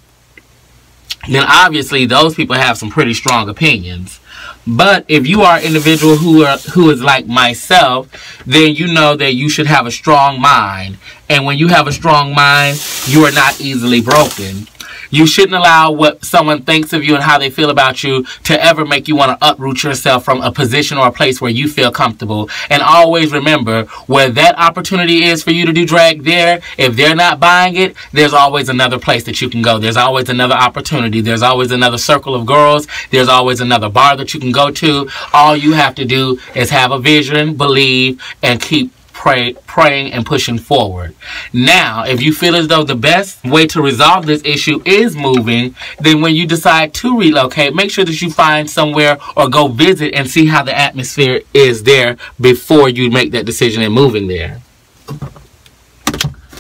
then obviously those people have some pretty strong opinions. But if you are an individual who is like myself, then you know that you should have a strong mind. And when you have a strong mind, you are not easily broken. You shouldn't allow what someone thinks of you and how they feel about you to ever make you want to uproot yourself from a position or a place where you feel comfortable. And always remember, where that opportunity is for you to do drag there, if they're not buying it, there's always another place that you can go. There's always another opportunity. There's always another circle of girls. There's always another bar that you can go to. All you have to do is have a vision, believe, and keep praying and pushing forward. Now, if you feel as though the best way to resolve this issue is moving, then when you decide to relocate, make sure that you find somewhere or go visit and see how the atmosphere is there before you make that decision and moving there.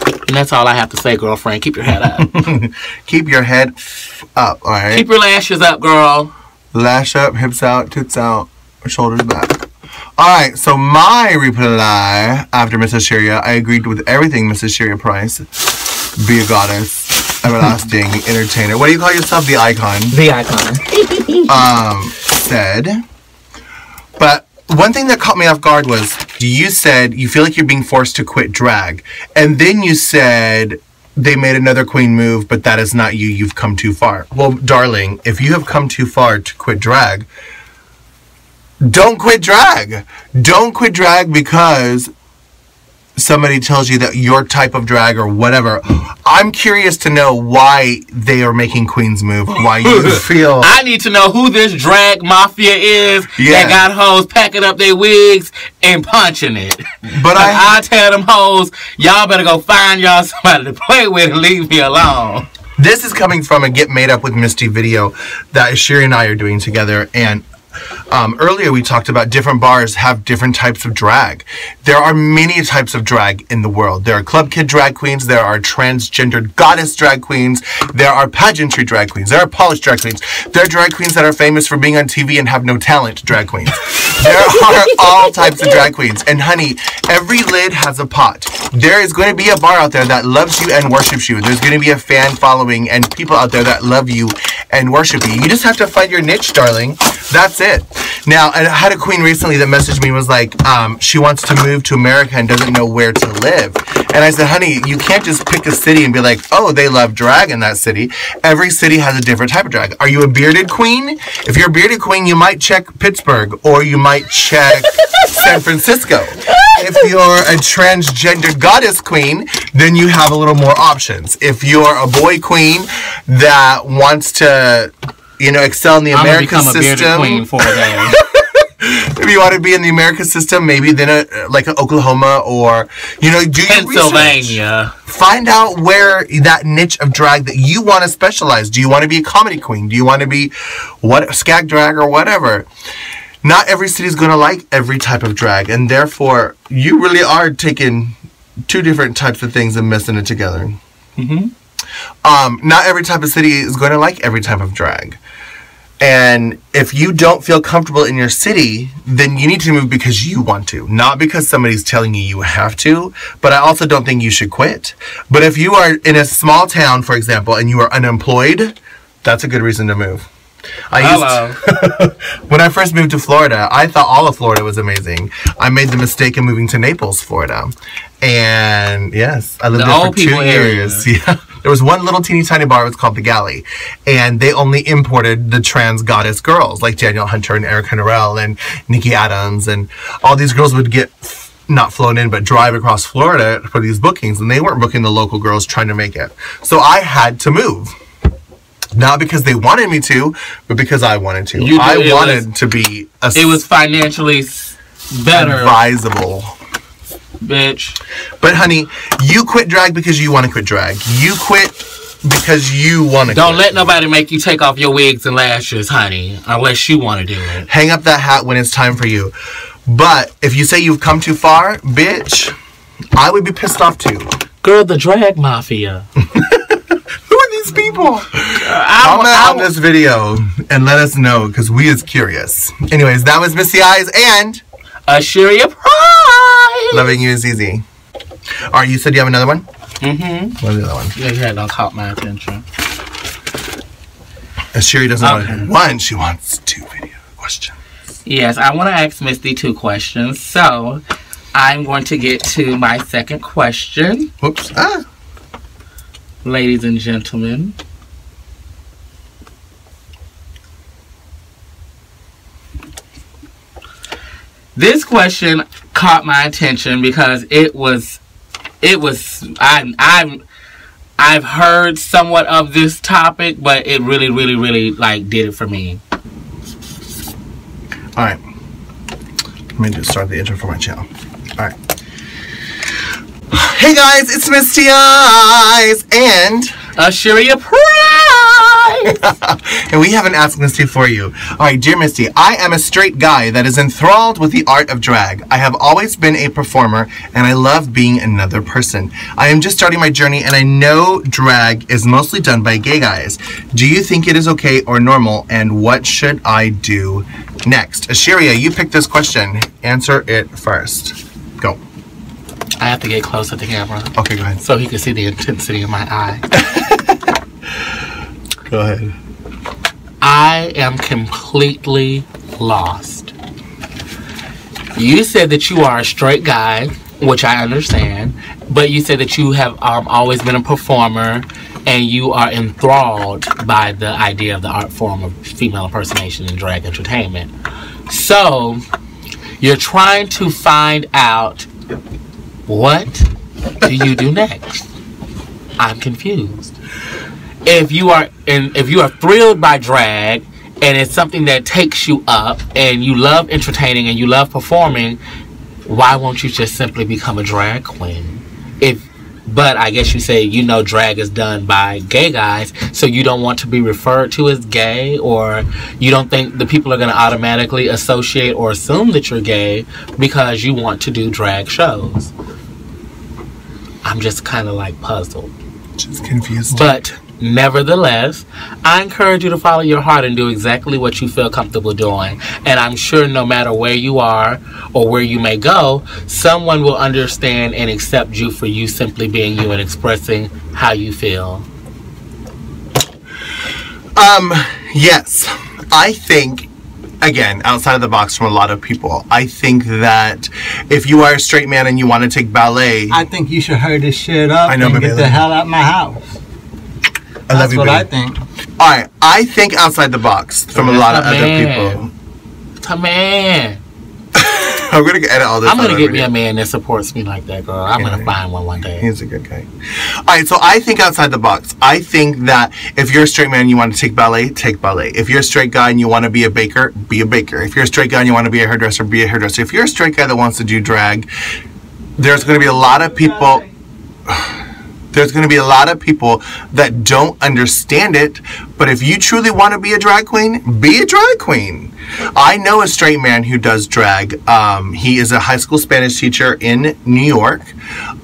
And that's all I have to say, girlfriend. Keep your head up. Keep your head up, alright? Keep your lashes up, girl. Lash up, hips out, tits out, shoulders back. Alright, so my reply after Miss Asheeria, I agreed with everything Miss Asheeria Pryce. Be a goddess, everlasting, entertainer. What do you call yourself? The icon. The icon. Said. But one thing that caught me off guard was you said you feel like you're being forced to quit drag. And then you said they made another queen move, but that is not you. You've come too far. Well, darling, if you have come too far to quit drag, don't quit drag. Don't quit drag because somebody tells you that your type of drag or whatever. I'm curious to know why they are making queens move. Why you feel... I need to know who this drag mafia is that got hoes packing up their wigs and punching it. But I tell them hoes, y'all better go find y'all somebody to play with and leave me alone. This is coming from a Get Made Up with Misty video that Asheeria and I are doing together, and earlier we talked about different bars have different types of drag. There are many types of drag in the world. There are club kid drag queens, there are transgendered goddess drag queens, there are pageantry drag queens, there are polished drag queens, there are drag queens that are famous for being on TV and have no talent drag queens. There are all types of drag queens. And honey, every lid has a pot. There is going to be a bar out there that loves you and worships you. There's going to be a fan following and people out there that love you and worship you. You just have to find your niche, darling. That's it. Now, I had a queen recently that messaged me, was like, she wants to move to America and doesn't know where to live. And I said, honey, you can't just pick a city and be like, oh, they love drag in that city. Every city has a different type of drag. Are you a bearded queen? If you're a bearded queen, you might check Pittsburgh or you might check San Francisco. If you're a transgender goddess queen, then you have a little more options. If you're a boy queen that wants to, you know, excel in the American system. I'm gonna become a bearded queen for that. If you want to be in the American system, maybe then like Oklahoma or, you know, do Pennsylvania. Find out where that niche of drag that you want to specialize. Do you want to be a comedy queen? Do you want to be skag drag or whatever? not every city is going to like every type of drag, and therefore you really are taking two different types of things and messing it together. Not every type of city is going to like every type of drag. And if you don't feel comfortable in your city, then you need to move because you want to, not because somebody's telling you you have to. But I also don't think you should quit. But if you are in a small town, for example, and you are unemployed, that's a good reason to move. When I first moved to Florida, I thought all of Florida was amazing. I made the mistake of moving to Naples, Florida. And yes, I lived there for 2 years. Yeah. There was one little teeny tiny bar. It was called The Galley. And they only imported the trans goddess girls like Danielle Hunter and Erica Norell and Nikki Adams. And all these girls would get not flown in, but drive across Florida for these bookings. And they weren't booking the local girls trying to make it. So I had to move. Not because they wanted me to, but because I wanted to. I wanted to be it was financially better. Advisable. Bitch. But honey, you quit drag because you want to quit drag. You quit because you want to Don't let nobody make you take off your wigs and lashes, honey, unless you want to do it. Hang up that hat when it's time for you. But if you say you've come too far, bitch, I would be pissed off too. Girl, the drag mafia. Who are these people? Comment on this video and let us know, because we is curious. Anyways, that was Misty Eyez and Asheeria Pryce. Loving You Is Easy. Alright, you said you have another one? Mm-hmm. What's the other one? Yeah, that caught my attention. Asheeria doesn't want one, she wants 2 video questions. Yes, I want to ask Misty 2 questions. So, I'm going to get to my second question. Whoops. Ladies and gentlemen. This question caught my attention because I've heard somewhat of this topic, but it really like did it for me. Alright. Let me just start the intro for my channel. Alright. Hey guys, it's Misty Eyez and Asheeria Pryce. And we have an Ask Misty for you. Alright, dear Misty, I am a straight guy that is enthralled with the art of drag. I have always been a performer and I love being another person. I am just starting my journey and I know drag is mostly done by gay guys. Do you think it is okay or normal, and what should I do next? Asheeria, you picked this question. Answer it first. Go. I have to get close to the camera. Okay, go ahead. So he can see the intensity in my eye. Go ahead. I am completely lost. You said that you are a straight guy, which I understand, but you said that you have always been a performer and you are enthralled by the idea of the art form of female impersonation and drag entertainment. So, you're trying to find out, what do you do next? I'm confused. If you are thrilled by drag and it's something that takes you up and you love entertaining and you love performing, why won't you just simply become a drag queen? But I guess you say, drag is done by gay guys, so you don't want to be referred to as gay, or you don't think the people are going to automatically associate or assume that you're gay because you want to do drag shows. I'm just kind of like puzzled. Just confused. But nevertheless, I encourage you to follow your heart and do exactly what you feel comfortable doing. And I'm sure no matter where you are or where you may go, someone will understand and accept you for you simply being you and expressing how you feel. Yes. I think, again, outside of the box from a lot of people, I think that if you are a straight man and you want to take ballet, I think you should hurry this shit up and get the hell out of my house. That's what I think. Alright, I think outside the box from a lot of other people. Come on. I'm going to edit all this. I'm going to get me a man that supports me like that, girl. I'm going to find one day. He's a good guy. Alright, so I think outside the box. I think that if you're a straight man and you want to take ballet, take ballet. If you're a straight guy and you want to be a baker, be a baker. If you're a straight guy and you want to be a hairdresser, be a hairdresser. If you're a straight guy that wants to do drag, there's going to be a lot of people... There's going to be a lot of people that don't understand it, but if you truly want to be a drag queen, be a drag queen. I know a straight man who does drag. He is a high school Spanish teacher in New York,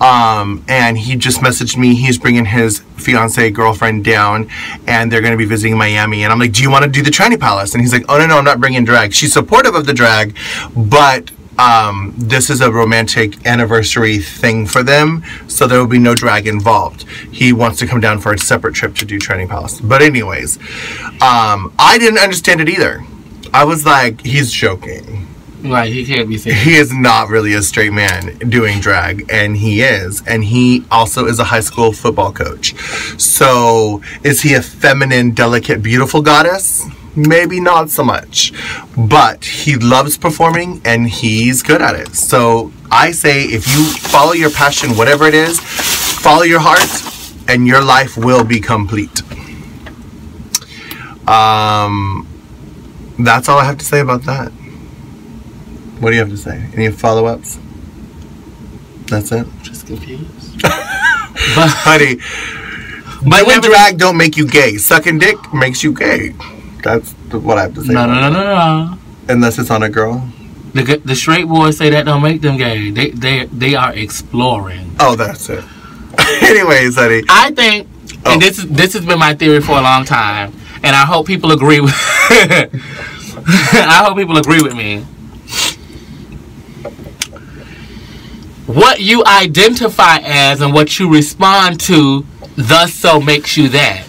and he just messaged me. He's bringing his fiance girlfriend down, and they're going to be visiting Miami. And I'm like, do you want to do the Tranny Palace? And he's like, oh, no, I'm not bringing drag. She's supportive of the drag, but this is a romantic anniversary thing for them, so there will be no drag involved. He wants to come down for a separate trip to do Tranny Palace. But anyways, I didn't understand it either. I was like, he's joking. Like, he can't be saying. He is not really a straight man doing drag, and he is. And he also is a high school football coach. So, is he a feminine, delicate, beautiful goddess? Maybe not so much. But he loves performing, and he's good at it. So, I say, if you follow your passion, whatever it is, follow your heart, and your life will be complete. That's all I have to say about that. What do you have to say? Any follow-ups? That's it? Just confused. But, honey, doing drag don't make you gay. Sucking dick makes you gay. That's what I have to say. No. Unless it's on a girl. The straight boys say that don't make them gay. They are exploring. Oh, that's it. Anyways, honey. I think, and this has been my theory for a long time, and I hope people agree with I hope people agree with me. What you identify as and what you respond to, thus so makes you that.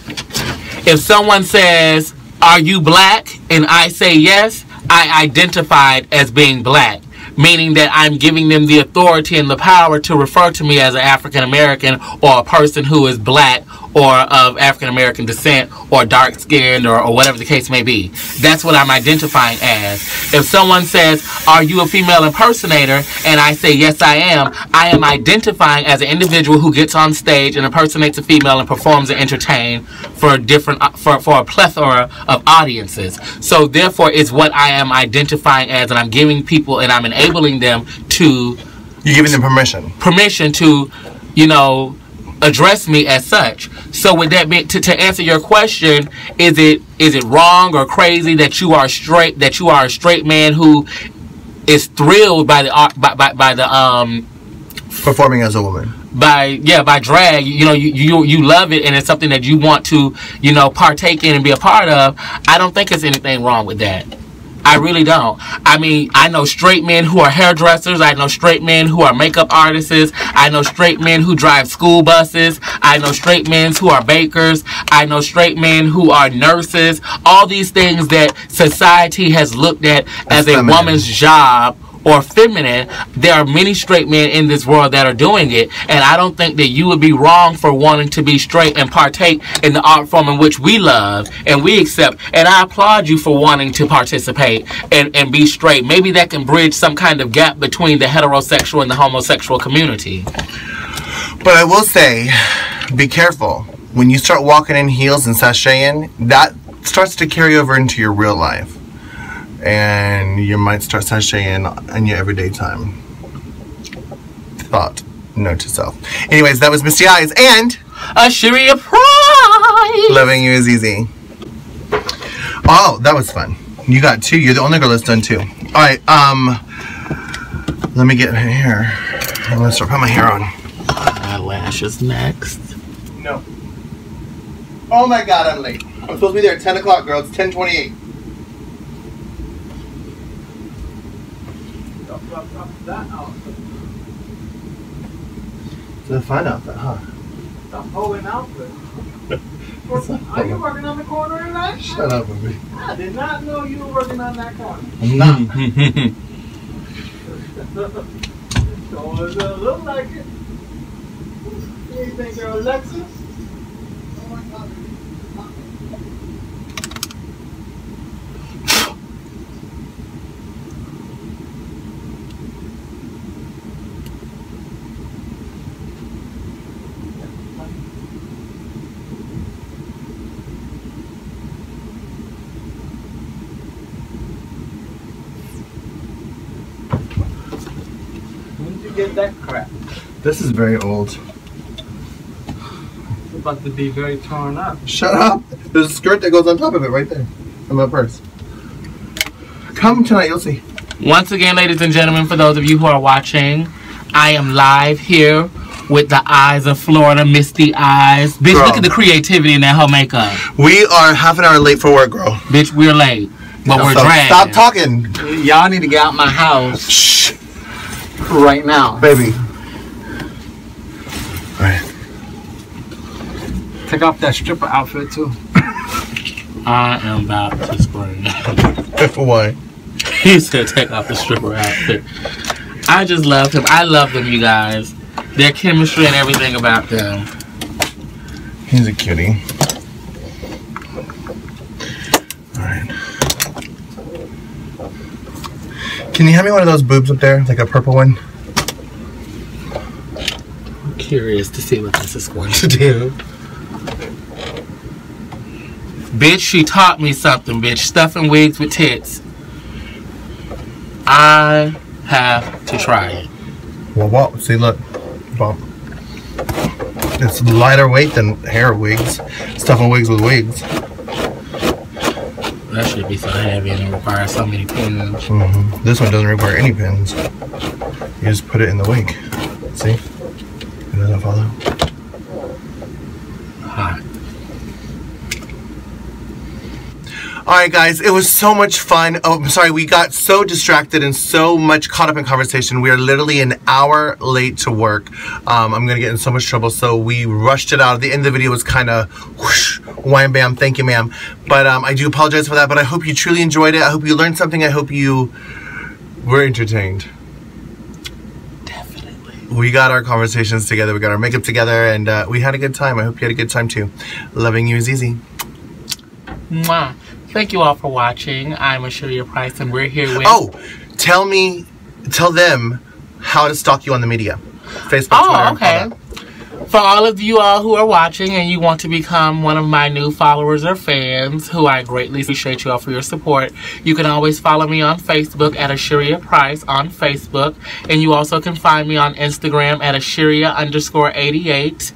If someone says, are you black? And I say yes, I identified as being black. Meaning that I'm giving them the authority and the power to refer to me as an African American or a person who is black or of African American descent or dark skinned or whatever the case may be. That's what I'm identifying as. If someone says, are you a female impersonator? And I say, yes, I am identifying as an individual who gets on stage and impersonates a female and performs and entertains for a plethora of audiences. So therefore, it's what I am identifying as, and I'm giving people and I'm enabling them to... You're giving them permission. Permission to, address me as such. So with that being, to answer your question, is it wrong or crazy that you are a straight man who is thrilled by the performing as a woman? By drag, you love it and it's something that you want to, partake in and be a part of. I don't think there's anything wrong with that. I really don't. I mean, I know straight men who are hairdressers. I know straight men who are makeup artists. I know straight men who drive school buses. I know straight men who are bakers. I know straight men who are nurses. All these things that society has looked at as a woman's job or feminine, there are many straight men in this world that are doing it, and I don't think that you would be wrong for wanting to be straight and partake in the art form in which we love and we accept, and I applaud you for wanting to participate and be straight. Maybe that can bridge some kind of gap between the heterosexual and the homosexual community. But I will say, be careful. When you start walking in heels and sashaying, that starts to carry over into your real life. And you might start sashaying in your everyday time. Thought. Note to self. Anyways, that was Misty Eyez and Asheeria Pryce. Loving You Is Easy. Oh, that was fun. You got 2. You're the only girl that's done 2. Alright, let me get my hair. I'm gonna start putting my hair on. Eyelashes next. No. Oh my god, I'm late. I'm supposed to be there at 10 o'clock, girl. It's 10:28. That outfit. It's a fun outfit, huh? The Hogan outfit. Are you working on the corner tonight? Shut up, baby. I did not know you were working on that corner. I'm not. So it doesn't look like it. You think you're Alexis? Oh my God. When did you get that crap? This is very old. about to be very torn up. Shut up. There's a skirt that goes on top of it right there. In my purse. Come tonight, you'll see. Once again, ladies and gentlemen, for those of you who are watching, I am live here with the Eyez of Florida, Misty Eyez. Bitch, Girl. look at the creativity in that whole makeup. We are half an hour late for work, girl. Bitch, we're late. But we're dragged. Stop talking. Y'all need to get out my house. Shh. Right now. Baby. Alright. Take off that stripper outfit too. I am about to scream. Why? He said take off the stripper outfit. I just loved him. I love them, you guys. Their chemistry and everything about them. He's a cutie. Alright. Can you hand me one of those boobs up there? Like a purple one? I'm curious to see what this is going to do. Bitch, she taught me something, bitch. Stuffing wigs with tits. I have to try it. Well, what? See, look. Well, it's lighter weight than hair wigs. Stuffing wigs with wigs. That should be so heavy and it requires so many pins. Mm-hmm. This one doesn't require any pins. You just put it in the wig. See? It doesn't follow. Hot. Alright guys, it was so much fun. Oh, I'm sorry, we got so distracted and so much caught up in conversation. We are literally an hour late to work. I'm going to get in so much trouble, so we rushed it out. The end of the video was kind of whoosh, wham bam, thank you ma'am. But I do apologize for that, but I hope you truly enjoyed it. I hope you learned something. I hope you were entertained. Definitely. We got our conversations together, we got our makeup together, and we had a good time. I hope you had a good time too. Loving you is easy. Mwah. Thank you all for watching. I'm Asheeria Pryce and we're here with... Oh, tell them how to stalk you on the media. Facebook, Twitter, okay. all that. For all of you all who are watching and you want to become one of my new followers or fans, who I greatly appreciate you all for your support, you can always follow me on Facebook at Asheeria Pryce on Facebook. And you also can find me on Instagram at Asheeria_88.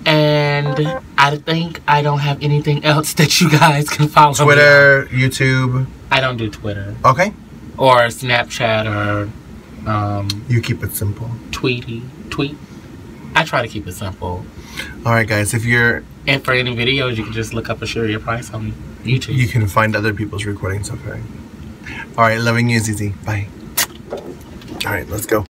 And I think I don't have anything else that you guys can follow Twitter, YouTube. I don't do Twitter. Okay. Or Snapchat or You keep it simple. Tweet. I try to keep it simple. Alright guys, if you're... And for any videos, you can just look up Asheeria Pryce on YouTube. You can find other people's recordings, okay? Alright, loving you is easy. Bye. Alright, let's go.